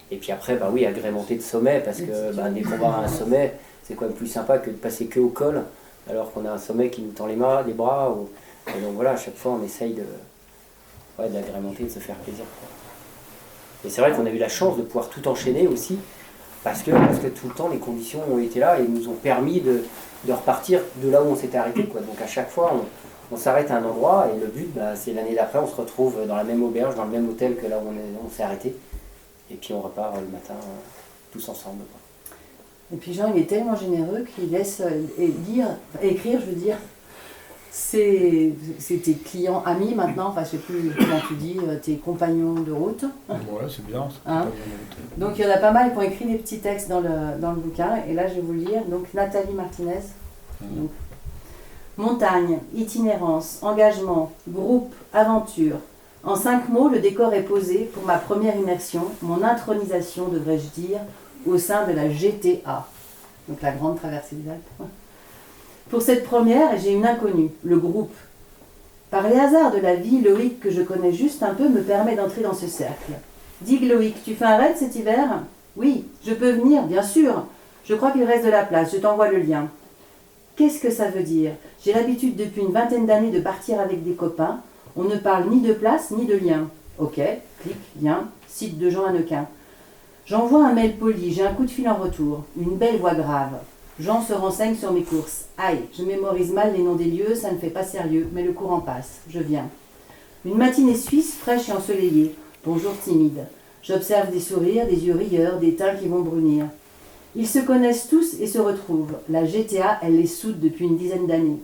Et puis après, bah oui, agrémenter de sommets, parce que des combats à un sommet, c'est quand même plus sympa que de passer que au col, alors qu'on a un sommet qui nous tend les bras. Et donc voilà, à chaque fois, on essaye d'agrémenter, de se faire plaisir, quoi. Et c'est vrai qu'on a eu la chance de pouvoir tout enchaîner aussi, parce que tout le temps, les conditions ont été là et nous ont permis de repartir de là où on s'était arrêté, quoi. Donc à chaque fois, on s'arrête à un endroit, et le but, c'est l'année d'après, on se retrouve dans la même auberge, dans le même hôtel que là où on s'est arrêté. Et puis on repart le matin tous ensemble, quoi. Et puis Jean, il est tellement généreux qu'il laisse écrire, je veux dire, c'est tes clients amis maintenant, enfin je sais plus comment tu dis, tes compagnons de route. Ouais, c'est bien. Hein? Donc il y en a pas mal qui ont écrit des petits textes dans le bouquin, et là je vais vous le lire. Donc Nathalie Martinez. Donc, montagne, itinérance, engagement, groupe, aventure. En 5 mots, le décor est posé pour ma première immersion, mon intronisation, devrais-je dire, au sein de la GTA, donc la Grande Traversée des Alpes. Pour cette première, j'ai une inconnue, le groupe. Par les hasards de la vie, Loïc, que je connais juste un peu, me permet d'entrer dans ce cercle. Dis Loïc, tu fais un raid cet hiver ? Oui, je peux venir, bien sûr. Je crois qu'il reste de la place, je t'envoie le lien. Qu'est-ce que ça veut dire ? J'ai l'habitude depuis une vingtaine d'années de partir avec des copains. On ne parle ni de place ni de lien. Ok, clic, lien, site de Jean Hannequin. J'envoie un mail poli, j'ai un coup de fil en retour. Une belle voix grave. Jean se renseigne sur mes courses. Aïe, je mémorise mal les noms des lieux, ça ne fait pas sérieux, mais le courant passe. Je viens. Une matinée suisse, fraîche et ensoleillée. Bonjour timide. J'observe des sourires, des yeux rieurs, des teints qui vont brunir. Ils se connaissent tous et se retrouvent. La GTA, elle les soude depuis une dizaine d'années.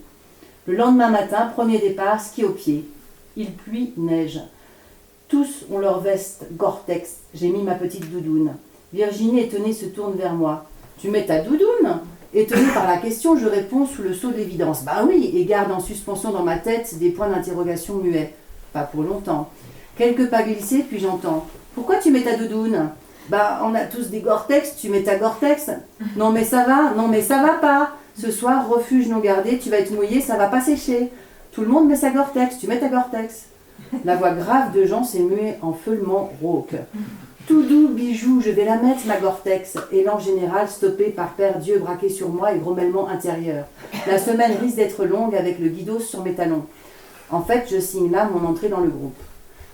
Le lendemain matin, premier départ, ski au pied. Il pluie, neige. Tous ont leur veste Gore-Tex. J'ai mis ma petite doudoune. Virginie, étonnée, se tourne vers moi. Tu mets ta doudoune ? Étonnée par la question, je réponds sous le sceau de l'évidence. Ben oui, et garde en suspension dans ma tête des points d'interrogation muets. Pas pour longtemps. Quelques pas glissés, puis j'entends. Pourquoi tu mets ta doudoune? Bah, on a tous des Gore-Tex, tu mets ta Gore-Tex. Non mais ça va, non mais ça va pas. Ce soir, refuge non gardé, tu vas être mouillé, ça va pas sécher. Tout le monde met sa Gore-Tex, tu mets ta Gore-Tex. La voix grave de Jean s'est muée en feulement rauque. Tout doux, bijou, je vais la mettre, ma Gore-Tex. Élan général stoppé par Père Dieu braqué sur moi et grommellement intérieur. La semaine risque d'être longue avec le guidos sur mes talons. En fait, je signe là mon entrée dans le groupe.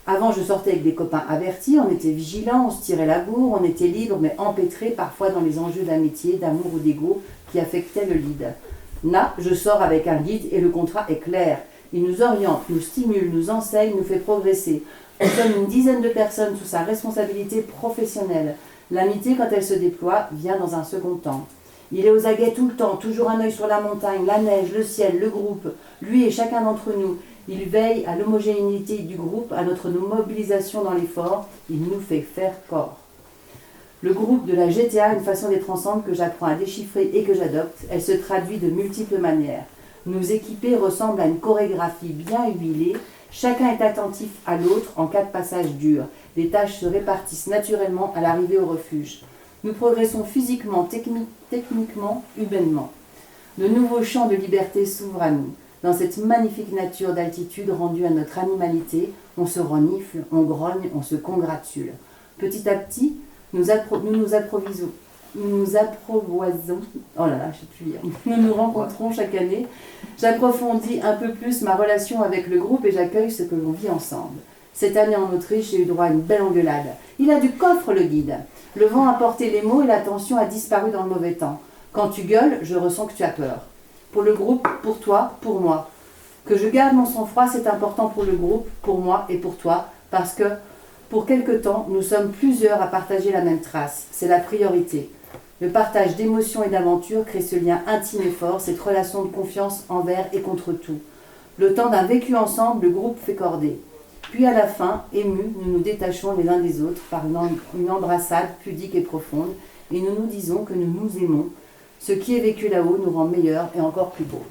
Avant, je sortais avec des copains avertis, on était vigilants, on se tirait la bourre, on était libre, mais empêtrés parfois dans les enjeux d'amitié, d'amour ou d'ego qui affectaient le lead. Là, je sors avec un guide et le contrat est clair. Il nous oriente, nous stimule, nous enseigne, nous fait progresser. Nous sommes une dizaine de personnes sous sa responsabilité professionnelle. L'amitié, quand elle se déploie, vient dans un second temps. Il est aux aguets tout le temps, toujours un œil sur la montagne, la neige, le ciel, le groupe, lui et chacun d'entre nous. Il veille à l'homogénéité du groupe, à notre mobilisation dans l'effort. Il nous fait faire corps. Le groupe de la GTA, une façon d'être ensemble que j'apprends à déchiffrer et que j'adopte. Elle se traduit de multiples manières. Nous équiper ressemble à une chorégraphie bien huilée. Chacun est attentif à l'autre en cas de passage dur. Les tâches se répartissent naturellement à l'arrivée au refuge. Nous progressons physiquement, techniquement, humainement. De nouveaux champs de liberté s'ouvrent à nous. Dans cette magnifique nature d'altitude rendue à notre animalité, on se renifle, on grogne, on se congratule. Petit à petit, nous approvoisons. Oh là là, je sais plus lire. Nous nous rencontrons chaque année. J'approfondis un peu plus ma relation avec le groupe et j'accueille ce que l'on vit ensemble. Cette année en Autriche, j'ai eu droit à une belle engueulade. Il a du coffre, le guide. Le vent a porté les mots et la tension a disparu dans le mauvais temps. Quand tu gueules, je ressens que tu as peur. Pour le groupe, pour toi, pour moi. Que je garde mon sang-froid, c'est important pour le groupe, pour moi et pour toi, parce que, pour quelque temps, nous sommes plusieurs à partager la même trace. C'est la priorité. Le partage d'émotions et d'aventures crée ce lien intime et fort, cette relation de confiance envers et contre tout. Le temps d'un vécu ensemble, le groupe fait cordée. Puis à la fin, émus, nous nous détachons les uns des autres par une embrassade pudique et profonde, et nous nous disons que nous nous aimons. Ce qui est vécu là-haut nous rend meilleurs et encore plus beaux.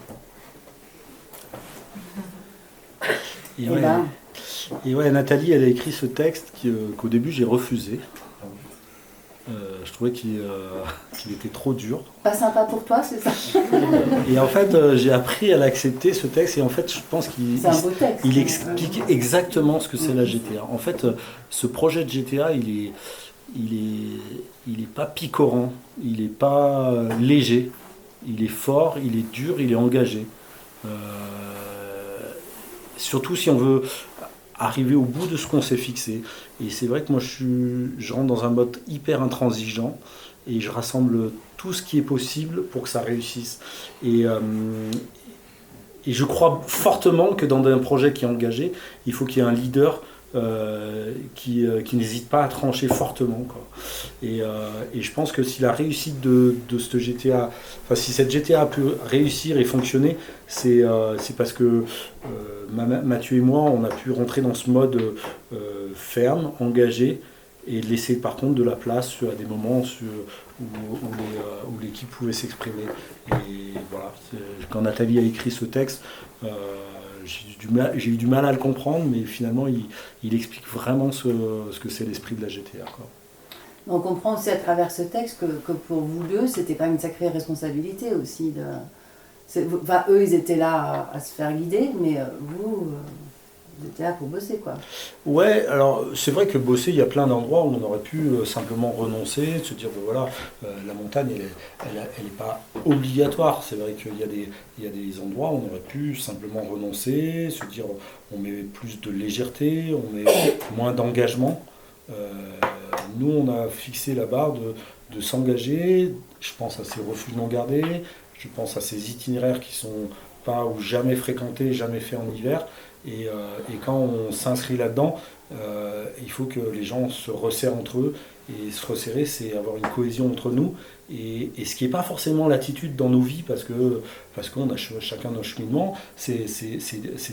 Et ouais, Nathalie, elle a écrit ce texte qu'au début j'ai refusé. Je trouvais qu'il était trop dur. Pas sympa pour toi, c'est ça? Et en fait, j'ai appris à l'accepter, ce texte, et en fait, je pense qu'il explique exactement ce que c'est la GTA. En fait, ce projet de GTA, il est pas picorant, il est pas léger, il est fort, il est dur, il est engagé. Surtout si on veut arriver au bout de ce qu'on s'est fixé. Et c'est vrai que moi je rentre dans un mode hyper intransigeant et je rassemble tout ce qui est possible pour que ça réussisse. Et je crois fortement que dans un projet qui est engagé, il faut qu'il y ait un leader qui n'hésite pas à trancher fortement, quoi. Et je pense que si la réussite de cette GTA, enfin si cette GTA a pu réussir et fonctionner, c'est parce que Mathieu et moi, on a pu rentrer dans ce mode ferme, engagé, et laisser par contre de la place à des moments où l'équipe pouvait s'exprimer. Et voilà, quand Nathalie a écrit ce texte, j'ai eu du mal à le comprendre, mais finalement il explique vraiment ce que c'est l'esprit de la GTA, quoi. On comprend aussi à travers ce texte que pour vous deux, c'était quand même une sacrée responsabilité aussi. Enfin, eux, ils étaient là à se faire guider, mais vous étiez là pour bosser, quoi. Ouais, alors c'est vrai que bosser, il y a plein d'endroits où on aurait pu simplement renoncer, se dire, ben voilà, la montagne, elle est pas obligatoire. C'est vrai qu'il y a des endroits où on aurait pu simplement renoncer, se dire, on met plus de légèreté, on met moins d'engagement. Nous, on a fixé la barre de s'engager. Je pense à ces refuges non gardés, je pense à ces itinéraires qui sont pas ou jamais fréquentés, jamais faits en hiver. Et quand on s'inscrit là-dedans, il faut que les gens se resserrent entre eux. Et se resserrer, c'est avoir une cohésion entre nous. Et ce qui n'est pas forcément l'attitude dans nos vies, parce qu'on a chacun nos cheminements. C'est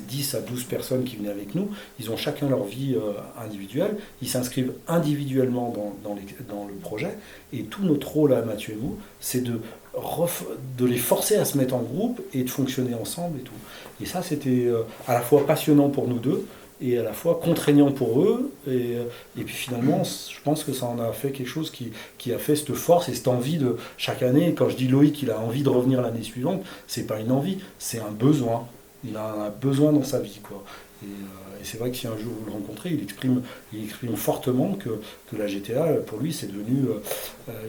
10 à 12 personnes qui venaient avec nous. Ils ont chacun leur vie individuelle. Ils s'inscrivent individuellement dans le projet. Et tout notre rôle à Mathieu et moi, c'est de les forcer à se mettre en groupe et de fonctionner ensemble et tout. Et ça, c'était à la fois passionnant pour nous deux, et à la fois contraignant pour eux. Et puis finalement, je pense que ça en a fait quelque chose qui a fait cette force et cette envie de chaque année. Quand je dis Loïc, il a envie de revenir l'année suivante, c'est pas une envie, c'est un besoin. Il a un besoin dans sa vie, quoi. Et c'est vrai que si un jour vous le rencontrez, il exprime fortement que la GTA, pour lui, c'est devenu,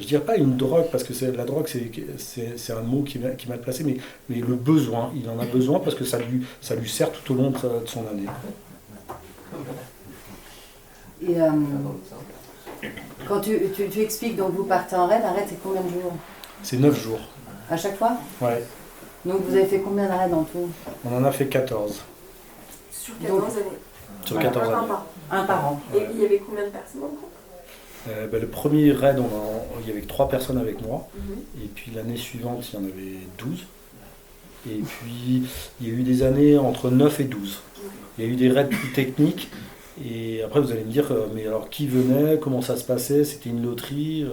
je dirais pas une drogue, parce que la drogue, c'est un mot qui est mal placé, mais le besoin. Il en a besoin parce que ça lui sert tout au long de son année. Et quand tu expliques, donc vous partez en raid, un raid c'est combien de jours? C'est 9 jours. À chaque fois? Ouais. Donc vous avez fait combien de raids en tout? On en a fait 14. Sur 14 années. Sur 14 années. Un par an. Et il y avait combien de personnes en groupe? Le premier raid, il y avait 3 personnes avec moi. Et puis l'année suivante, il y en avait 12. Et puis il y a eu des années entre 9 et 12. Il y a eu des raids plus techniques. Et après, vous allez me dire, mais alors qui venait, comment ça se passait, c'était une loterie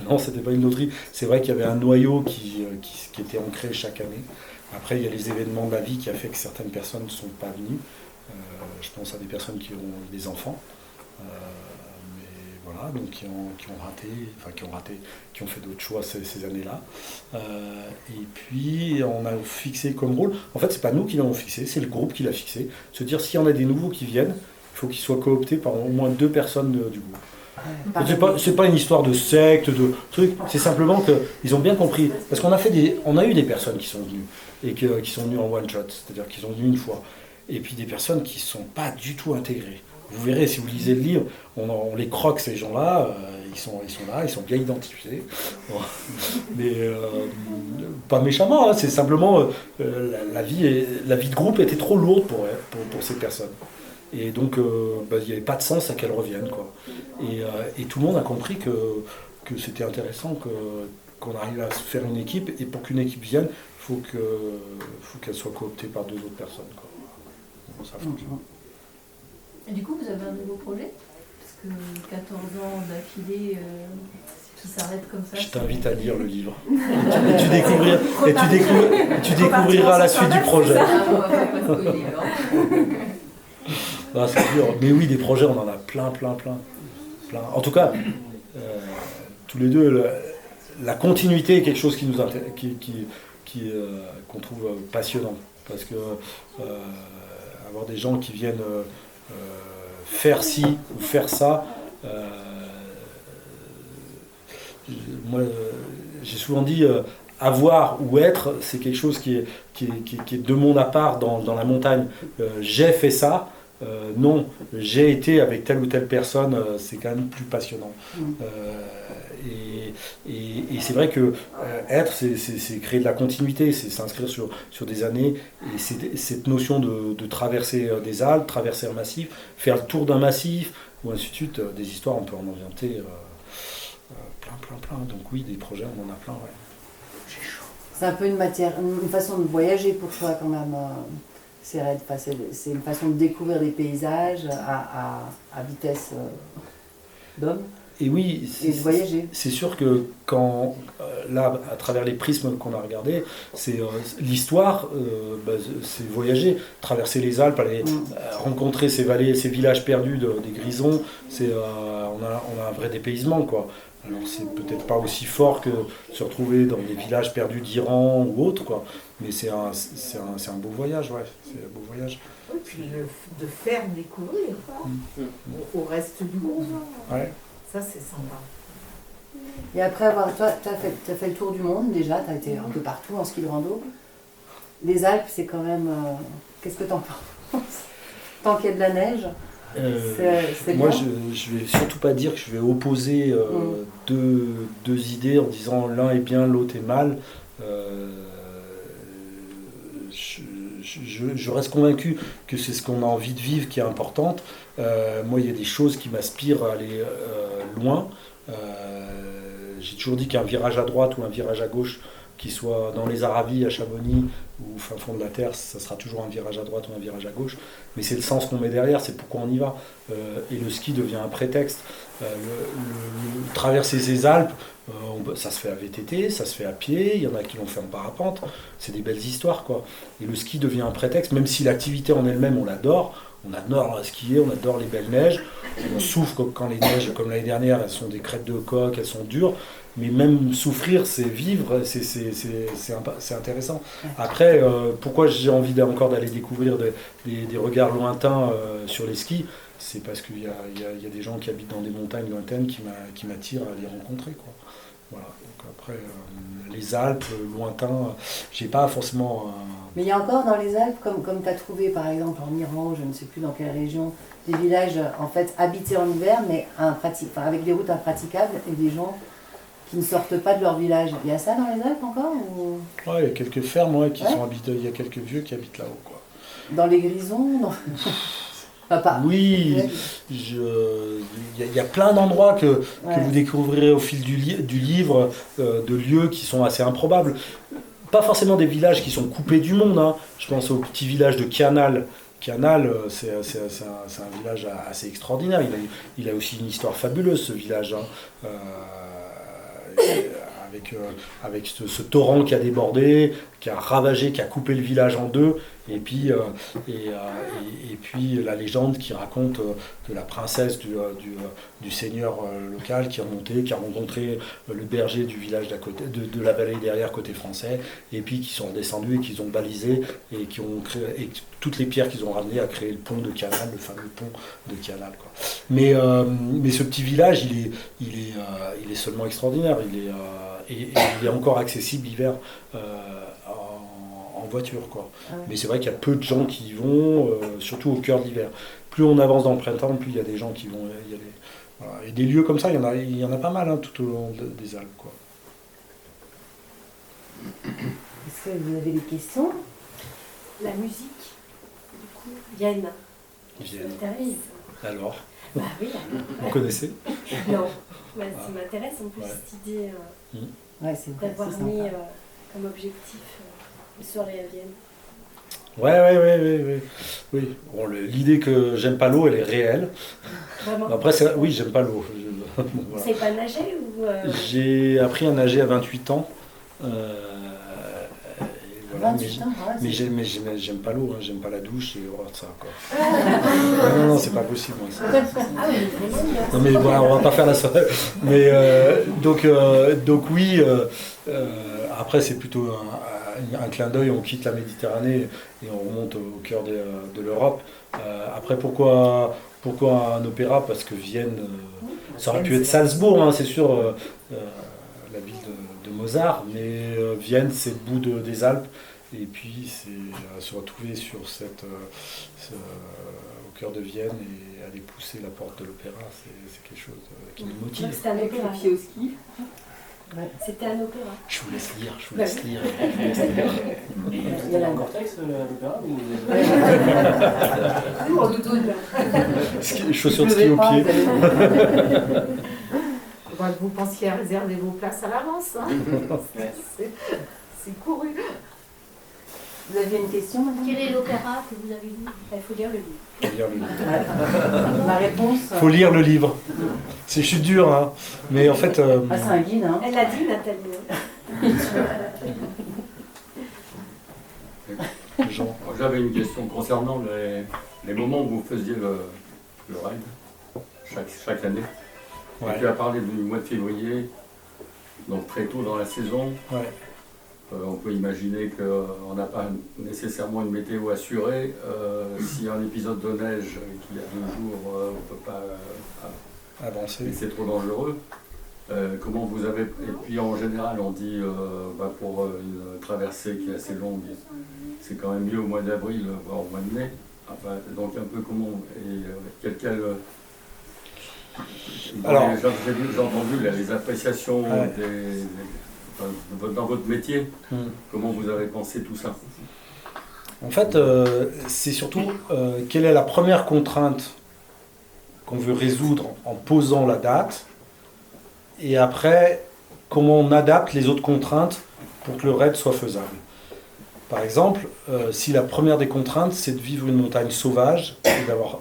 Non, c'était pas une loterie. C'est vrai qu'il y avait un noyau qui était ancré chaque année. Après, il y a les événements de la vie qui a fait que certaines personnes ne sont pas venues. Je pense à des personnes qui ont des enfants. Mais voilà, donc qui ont fait d'autres choix ces années-là. Et puis, on a fixé comme rôle, en fait, c'est pas nous qui l'avons fixé, c'est le groupe qui l'a fixé. Se dire, s'il y en a des nouveaux qui viennent, il faut qu'ils soient cooptés par au moins 2 personnes du groupe. C'est pas une histoire de secte, de truc, c'est simplement qu'ils ont bien compris. Parce qu'on a eu des personnes qui sont venues, et qui sont venues en one shot, c'est-à-dire qu'ils sont venus une fois. Et puis des personnes qui ne sont pas du tout intégrées. Vous verrez, si vous lisez le livre, on les croque, ces gens-là, ils sont là, ils sont bien identifiés. Mais pas méchamment, hein, c'est simplement la vie de groupe était trop lourde pour ces personnes. Et donc, il n'y avait pas de sens à qu'elles reviennent, quoi. Et tout le monde a compris que c'était intéressant qu'on arrive à se faire une équipe, et pour qu'une équipe vienne, il faut qu'elle soit cooptée par 2 autres personnes, quoi. Bon, ça fonctionne. Et du coup, vous avez un nouveau projet? Parce que 14 ans d'affilée qui s'arrête comme ça. Je t'invite à lire le livre. Tu découvriras la suite du projet. Non, c'est dur. Mais oui, des projets, on en a plein. En tout cas, tous les deux, la continuité est quelque chose qui nous qu'on trouve passionnant. Parce que avoir des gens qui viennent faire ci ou faire ça, moi j'ai souvent dit avoir ou être, c'est quelque chose qui est de mon appart dans la montagne. J'ai fait ça. Non, j'ai été avec telle ou telle personne, c'est quand même plus passionnant. Et c'est vrai que être, c'est créer de la continuité, c'est s'inscrire sur des années, et c'est cette notion de traverser des Alpes, traverser un massif, faire le tour d'un massif, ou ainsi de suite, des histoires, on peut en inventer plein. Donc oui, des projets, on en a plein, ouais. C'est un peu une façon de voyager pour toi quand même. C'est une façon de découvrir des paysages à vitesse d'homme. Et oui, et de voyager. C'est sûr que quand, là, à travers les prismes qu'on a regardés, c'est l'histoire, c'est voyager, traverser les Alpes, aller rencontrer ces vallées, ces villages perdus des Grisons, on a un vrai dépaysement, quoi. Alors c'est peut-être pas aussi fort que se retrouver dans des villages perdus d'Iran ou autre, quoi. Mais c'est un beau voyage, ouais. C'est un beau voyage. Oui, puis de faire découvrir au reste du monde. Ouais. Ça, c'est sympa. Et après toi, t'as fait le tour du monde déjà, t'as été un peu partout en ski de rando. Les Alpes, c'est quand même... qu'est-ce que t'en penses? Tant qu'il y a de la neige, c'est moi, bien. je vais surtout pas dire que je vais opposer deux idées en disant l'un est bien, l'autre est mal. Je reste convaincu que c'est ce qu'on a envie de vivre qui est importante. Moi, il y a des choses qui m'aspirent à aller loin. J'ai toujours dit qu'un virage à droite ou un virage à gauche, qu'il soit dans les Aravis, à Chamonix ou au fin fond de la Terre, ça sera toujours un virage à droite ou un virage à gauche. Mais c'est le sens qu'on met derrière, c'est pourquoi on y va. Et le ski devient un prétexte. Traverser ces Alpes, ça se fait à VTT, ça se fait à pied, il y en a qui l'ont fait en parapente. C'est des belles histoires, quoi. Et le ski devient un prétexte, même si l'activité en elle-même, on l'adore. On adore skier, on adore les belles neiges. On souffre quand les neiges, comme l'année dernière, elles sont des crêpes de coq, elles sont dures. Mais même souffrir, c'est vivre, c'est intéressant. Après, pourquoi j'ai envie encore d'aller découvrir des regards lointains sur les skis, c'est parce qu'il y a des gens qui habitent dans des montagnes lointaines qui m'attirent à les rencontrer, quoi. Voilà. Donc après, les Alpes, lointains, j'ai pas forcément... Mais il y a encore dans les Alpes, comme tu as trouvé par exemple en Iran, je ne sais plus dans quelle région, des villages en fait habités en hiver, mais avec des routes impraticables et des gens qui ne sortent pas de leur village. Il y a ça dans les Alpes encore ou... Ouais, il y a quelques fermes qui sont habitées, il y a quelques vieux qui habitent là-haut, quoi. Dans les Grisons Oui, il y a plein d'endroits que vous découvrirez au fil du livre, de lieux qui sont assez improbables. Pas forcément des villages qui sont coupés du monde, hein. Je pense au petit village de Canal. Canal, c'est un village assez extraordinaire. Il a aussi une histoire fabuleuse, ce village, hein. Avec ce torrent qui a débordé, qui a ravagé, qui a coupé le village en deux, et puis la légende qui raconte que la princesse du seigneur local qui est remontée, qui a rencontré le berger du village d'à côté, de la vallée derrière côté français, et puis qui sont redescendus et qu'ils ont balisé et qui ont créé, et toutes les pierres qu'ils ont ramenées à créer le pont de Canal, le fameux pont de Canal, quoi. Mais ce petit village, il est seulement extraordinaire. Il est encore accessible l'hiver en voiture, quoi. Mais c'est vrai qu'il y a peu de gens qui y vont, surtout au cœur de l'hiver. Plus on avance dans le printemps, plus il y a des gens qui vont. Voilà. Et des lieux comme ça, il y en a pas mal, hein, tout au long des Alpes, quoi. Est-ce que vous avez des questions? La musique, du coup, Vienne. Vienne. Ça m'intéresse. Alors, Bah oui. vous connaissez? Non. Bah, ça m'intéresse en plus cette idée d'avoir mis comme objectif une soirée à Vienne. Oui. Bon, l'idée que j'aime pas l'eau, elle est réelle. Vraiment? Après, oui, j'aime pas l'eau. Bon, Vous voilà. savez pas nager ou J'ai appris à nager à 28 ans. Voilà, 28 ans, mais j'aime pas l'eau, hein, j'aime pas la douche, et horreur de ça, quoi. Non, c'est pas possible. Moi, ça. Non, mais voilà, on va pas faire la soirée. Mais donc oui. Après, c'est plutôt un clin d'œil. On quitte la Méditerranée et on remonte au cœur de l'Europe. Après, pourquoi un opéra? Parce que Vienne, ça aurait pu être Salzbourg, hein, c'est sûr, la ville de Mozart, mais Vienne, c'est le bout des Alpes. Et puis, c'est se retrouver sur au cœur de Vienne et aller pousser la porte de l'opéra, c'est quelque chose qui nous motive. c'était un opéra. Pied au ski. C'était un opéra. Je vous laisse lire. Il y a un cortex l'opéra ou... Chaussures de ski aux pieds. Vous pensiez à réserver vos places à l'avance. Hein. C'est couru. Vous aviez une question, madame? Quel est l'opéra que vous avez vu? Il faut lire le livre. Ma réponse. Faut lire le livre. Je suis dur, hein. Mais en fait. C'est un guide, hein. Elle a dit, Nathalie. Jean. J'avais une question concernant les moments où vous faisiez le raid chaque année. Ouais. Et tu as parlé du mois de février, donc très tôt dans la saison. Ouais. On peut imaginer qu'on n'a pas nécessairement une météo assurée. S'il y a un épisode de neige qui a 2 jours, on ne peut pas avancer. C'est trop dangereux. Comment vous avez... Et puis en général, on dit pour une traversée qui est assez longue, c'est quand même mieux au mois d'avril, voire au mois de mai. Enfin, donc un peu comment... Et alors, j'ai entendu les appréciations dans votre métier. Comment vous avez pensé tout ça? En fait, c'est surtout quelle est la première contrainte qu'on veut résoudre en posant la date, et après, comment on adapte les autres contraintes pour que le raid soit faisable. Par exemple, si la première des contraintes, c'est de vivre une montagne sauvage et d'avoir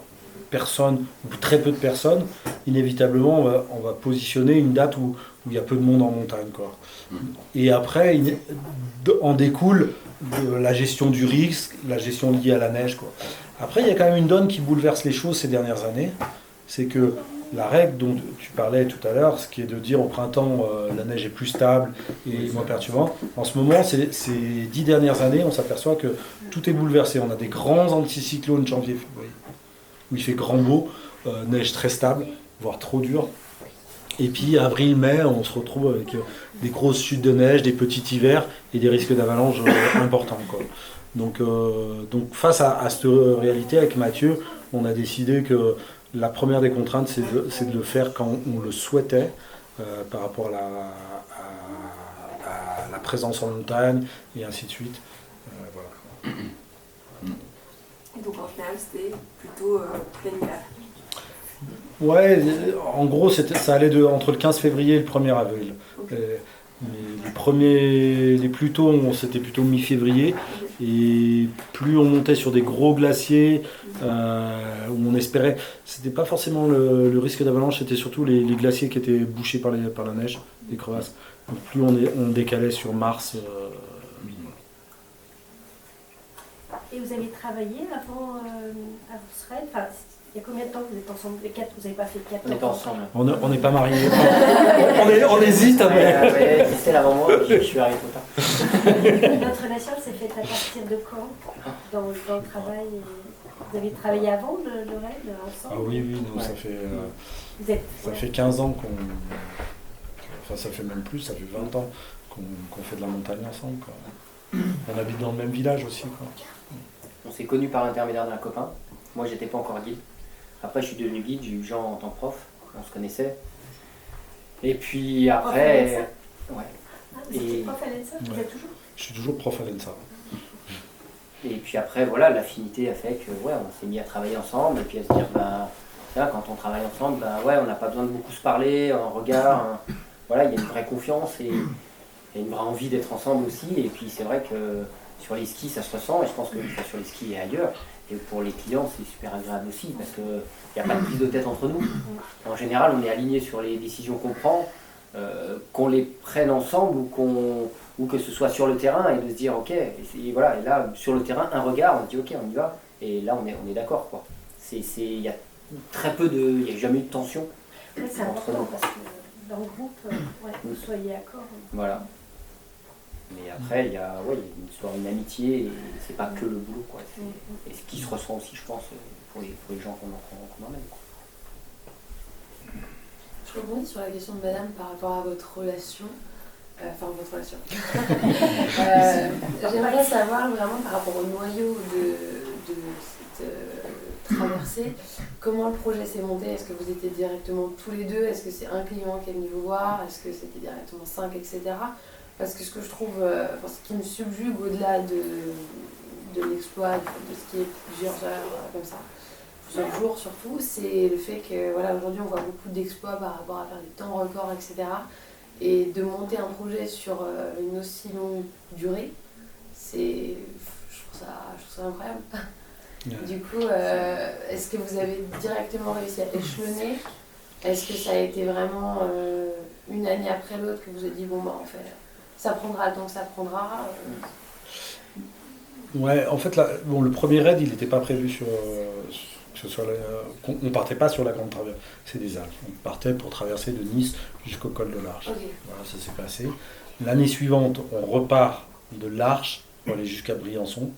personne ou très peu de personnes, inévitablement on va positionner une date où il y a peu de monde en montagne, quoi. Et après en découle la gestion du risque, la gestion liée à la neige, quoi. Après, il y a quand même une donne qui bouleverse les choses ces dernières années. C'est que la règle dont tu parlais tout à l'heure, ce qui est de dire au printemps, la neige est plus stable et moins perturbante. En ce moment, ces 10 dernières années, on s'aperçoit que tout est bouleversé. On a des grands anticyclones janvier-février, où il fait grand beau, neige très stable, voire trop dure. Et puis avril-mai, on se retrouve avec des grosses chutes de neige, des petits hivers et des risques d'avalanche importants, quoi. Donc face à cette réalité, avec Mathieu, on a décidé que la première des contraintes, c'est de le faire quand on le souhaitait, par rapport à la présence en montagne, et ainsi de suite. Voilà. Et donc en final, c'était plutôt plein hiver. Ouais, en gros, ça allait entre le 15 février et le 1er avril. Okay. Les plus tôt, c'était plutôt mi-février. Et plus on montait sur des gros glaciers, où on espérait... C'était pas forcément le risque d'avalanche, c'était surtout les glaciers qui étaient bouchés par la neige, les crevasses. Donc plus on décalait sur mars. Et vous avez travaillé avant Avusred, enfin, il y a combien de temps que vous êtes ensemble? Les 4, vous n'avez pas fait 4 ans? On est ensemble. On n'est pas mariés. on hésite. Ouais, c'était avant moi, je suis arrivé trop tard. Votre relation s'est faite à partir de quand dans le travail? Vous avez travaillé avant le raid ensemble? Ah oui, nous, ouais. Ça fait 15 ans qu'on... Enfin, ça fait même plus, ça fait 20 ans qu'on fait de la montagne ensemble, quoi. On habite dans le même village aussi, quoi. On s'est connus par l'intermédiaire d'un copain. Moi, j'étais pas encore guide. Après, je suis devenu guide, j'ai eu Jean en tant que prof. On se connaissait. Et puis après... Ouais. Ah, vous étiez prof à l'ENSA? Vous êtes toujours? Je suis toujours prof à l'ENSA. Et puis après, voilà, l'affinité a fait que, ouais, on s'est mis à travailler ensemble. Et puis à se dire, là, quand on travaille ensemble, ouais, on n'a pas besoin de beaucoup se parler, un regard. Voilà, il y a une vraie confiance et une vraie envie d'être ensemble aussi. Et puis c'est vrai que sur les skis, ça se ressent. Et je pense que sur les skis et ailleurs. Et pour les clients, c'est super agréable aussi parce qu'il n'y a pas de prise de tête entre nous. En général, on est aligné sur les décisions qu'on prend, qu'on les prenne ensemble ou que ce soit sur le terrain et de se dire ok, et voilà, et là, sur le terrain, un regard, on se dit ok, on y va. Et là, on est d'accord, quoi. Il y a très peu il n'y a jamais eu de tension. Ouais, c'est important parce que dans le groupe, vous soyez d'accord. Voilà. Mais après, il y a une histoire, une amitié, et c'est pas que le boulot, quoi. Et ce qui se ressent aussi, je pense, pour les gens qu'on emmène, quoi. Je rebondis sur la question de madame par rapport à votre relation. J'aimerais savoir vraiment par rapport au noyau de cette traversée, comment le projet s'est monté. Est-ce que vous étiez directement tous les deux? Est-ce que c'est un client qui est venu vous voir? Est-ce que c'était directement 5, etc. Parce que ce que je trouve, ce qui me subjugue au-delà de l'exploit, de ce qui est plusieurs heures comme ça, plusieurs jours surtout, c'est le fait que voilà, aujourd'hui on voit beaucoup d'exploits par rapport à faire des temps records, etc. Et de monter un projet sur une aussi longue durée, je trouve ça incroyable. Yeah. Du coup, est-ce que vous avez directement réussi à échelonner? Est-ce que ça a été vraiment une année après l'autre que vous avez dit bon bah en fait ça prendra le temps que ça prendra Ouais, en fait le premier raid il n'était pas prévu sur que ce soit on partait pas sur la Grande Traversée des Alpes. On partait pour traverser de Nice jusqu'au col de l'Arche. Okay. Voilà, ça s'est passé. L'année suivante, on repart de l'Arche pour aller jusqu'à Briançon.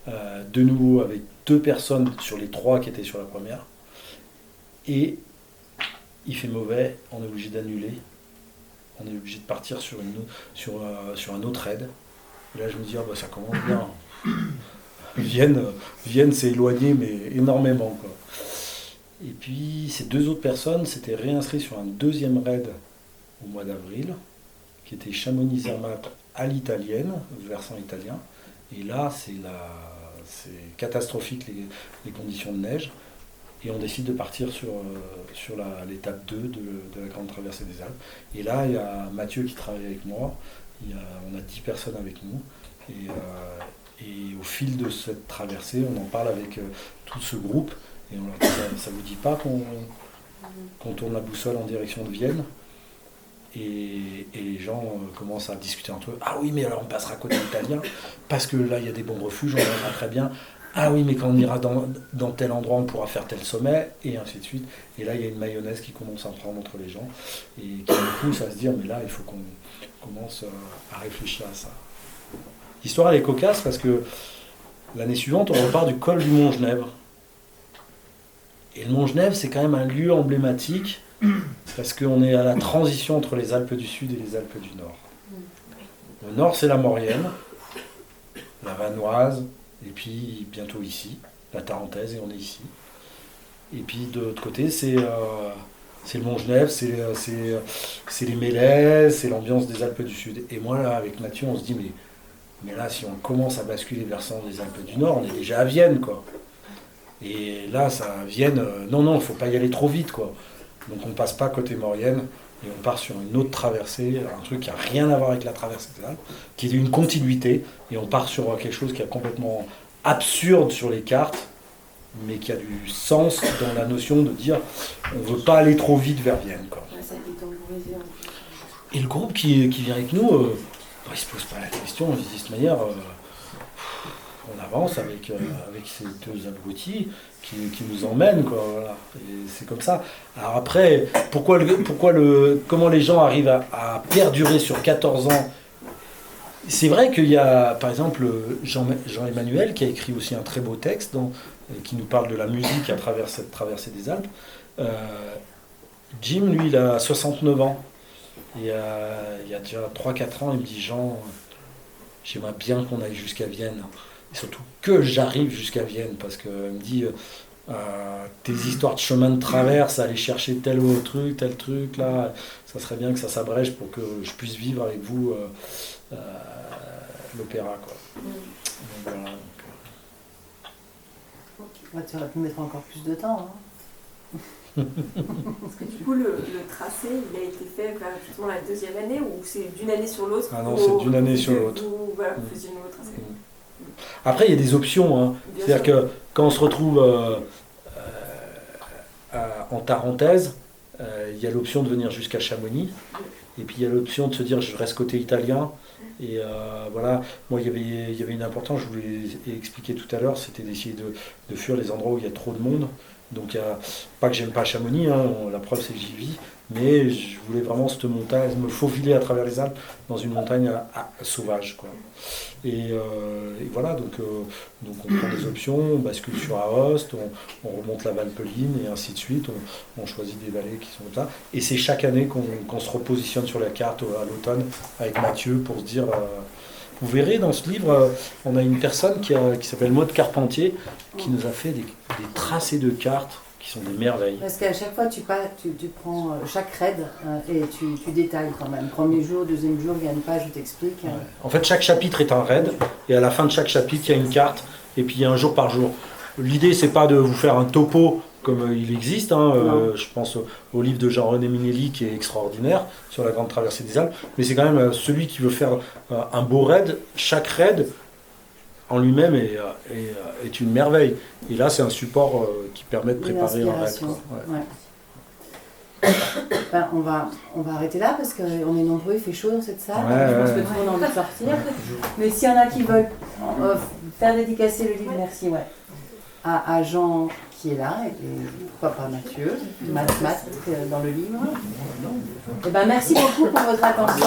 De nouveau avec 2 personnes sur les 3 qui étaient sur la première. Et il fait mauvais, on est obligé d'annuler. On est obligé de partir sur un autre raid. Et là, je me dis, ça commence bien. Vienne s'est éloigné, mais énormément, quoi. Et puis, ces 2 autres personnes s'étaient réinscrites sur un deuxième raid au mois d'avril, qui était Chamonix-Zermatt à l'italienne, versant italien. Et là, c'est catastrophique, les conditions de neige. Et on décide de partir sur l'étape 2 de la Grande Traversée des Alpes. Et là, il y a Mathieu qui travaille avec moi. On a 10 personnes avec nous. Et au fil de cette traversée, on en parle avec tout ce groupe. Et on leur dit, ça ne vous dit pas qu'on tourne la boussole en direction de Vienne? Et les gens commencent à discuter entre eux. Ah oui, mais alors on passera côté italien, parce que là, il y a des bons refuges, on verra très bien. Ah oui, mais quand on ira dans tel endroit, on pourra faire tel sommet, et ainsi de suite. Et là, il y a une mayonnaise qui commence à prendre entre les gens, et qui nous pousse à se dire, mais là, il faut qu'on commence à réfléchir à ça. L'histoire, elle est cocasse, parce que l'année suivante, on repart du col du Mont-Genèvre. Et le Mont-Genèvre, c'est quand même un lieu emblématique, parce qu'on est à la transition entre les Alpes du Sud et les Alpes du Nord. Le Nord, c'est la Maurienne, la Vanoise, et puis bientôt ici, la Tarentaise, et on est ici. Et puis de l'autre côté, c'est le Mont-Genèvre, c'est les Mélèzes, c'est l'ambiance des Alpes du Sud. Et moi, là, avec Mathieu, on se dit, mais là, si on commence à basculer vers ça des Alpes du Nord, on est déjà à Vienne, quoi. Et là, ça, Vienne, non, il ne faut pas y aller trop vite, quoi. Donc on ne passe pas côté Maurienne, et on part sur une autre traversée, un truc qui n'a rien à voir avec la traversée des Alpes, qui est une continuité, et on part sur quelque chose qui est complètement absurde sur les cartes, mais qui a du sens dans la notion de dire on ne veut pas aller trop vite vers Vienne, quoi. Et le groupe qui vient avec nous, il ne se pose pas la question, on se dit de cette manière, on avance avec ces deux abrutis qui nous emmènent, quoi, voilà. Et c'est comme ça. Alors après, comment les gens arrivent à perdurer sur 14 ans? C'est vrai qu'il y a, par exemple, Jean-Emmanuel, qui a écrit aussi un très beau texte qui nous parle de la musique à travers cette traversée des Alpes. Jim, lui, il a 69 ans. Et il y a déjà 3-4 ans, il me dit, Jean, j'aimerais bien qu'on aille jusqu'à Vienne. Et surtout que j'arrive jusqu'à Vienne, parce qu'il me dit, tes histoires de chemin de traverse, aller chercher tel truc, là, ça serait bien que ça s'abrège pour que je puisse vivre avec vous l'opéra, quoi. Donc, voilà, Ouais, tu aurais pu mettre encore plus de temps. Parce que du coup, le tracé, il a été fait vers justement la deuxième année ou c'est d'une année sur l'autre? Ah non, c'est d'une année sur l'autre. Voilà, vous faisiez le nouveau tracé. Après, il y a des options, hein. C'est-à-dire que quand on se retrouve en Tarentaise, il y a l'option de venir jusqu'à Chamonix, et puis il y a l'option de se dire je reste côté italien. Et voilà, moi il y avait une importance, je vous l'ai expliqué tout à l'heure, c'était d'essayer de fuir les endroits où il y a trop de monde. Donc pas que j'aime pas Chamonix, hein, la preuve c'est que j'y vis, mais je voulais vraiment cette montagne, me faufiler à travers les Alpes dans une montagne sauvage, quoi. Et voilà, donc on prend des options, on bascule sur Aoste, on remonte la Valpeline et ainsi de suite, on choisit des vallées qui sont comme ça. Et c'est chaque année qu'on se repositionne sur la carte à l'automne avec Mathieu pour se dire... Vous verrez dans ce livre, on a une personne qui s'appelle Maud Carpentier qui nous a fait des tracés de cartes qui sont des merveilles. Parce qu'à chaque fois, tu prends chaque raid et tu détailles quand même. Premier jour, deuxième jour, il y a une page où tu expliques. Ouais. En fait, chaque chapitre est un raid et à la fin de chaque chapitre, il y a une carte et puis il y a un jour par jour. L'idée, c'est pas de vous faire un topo comme il existe, hein, je pense au livre de Jean-René Minelli qui est extraordinaire sur la grande traversée des Alpes, mais c'est quand même celui qui veut faire un beau raid. Chaque raid en lui-même est une merveille. Et là, c'est un support qui permet de préparer un raid. Ouais. Ben, on va arrêter là parce qu'on est nombreux, il fait chaud dans cette salle. Je pense que tout le monde a envie de sortir. Mais s'il y en a qui veulent faire dédicacer le livre, merci, à Jean qui est là, et pourquoi pas Mathieu, Matt dans le livre. Et ben, merci beaucoup pour votre attention.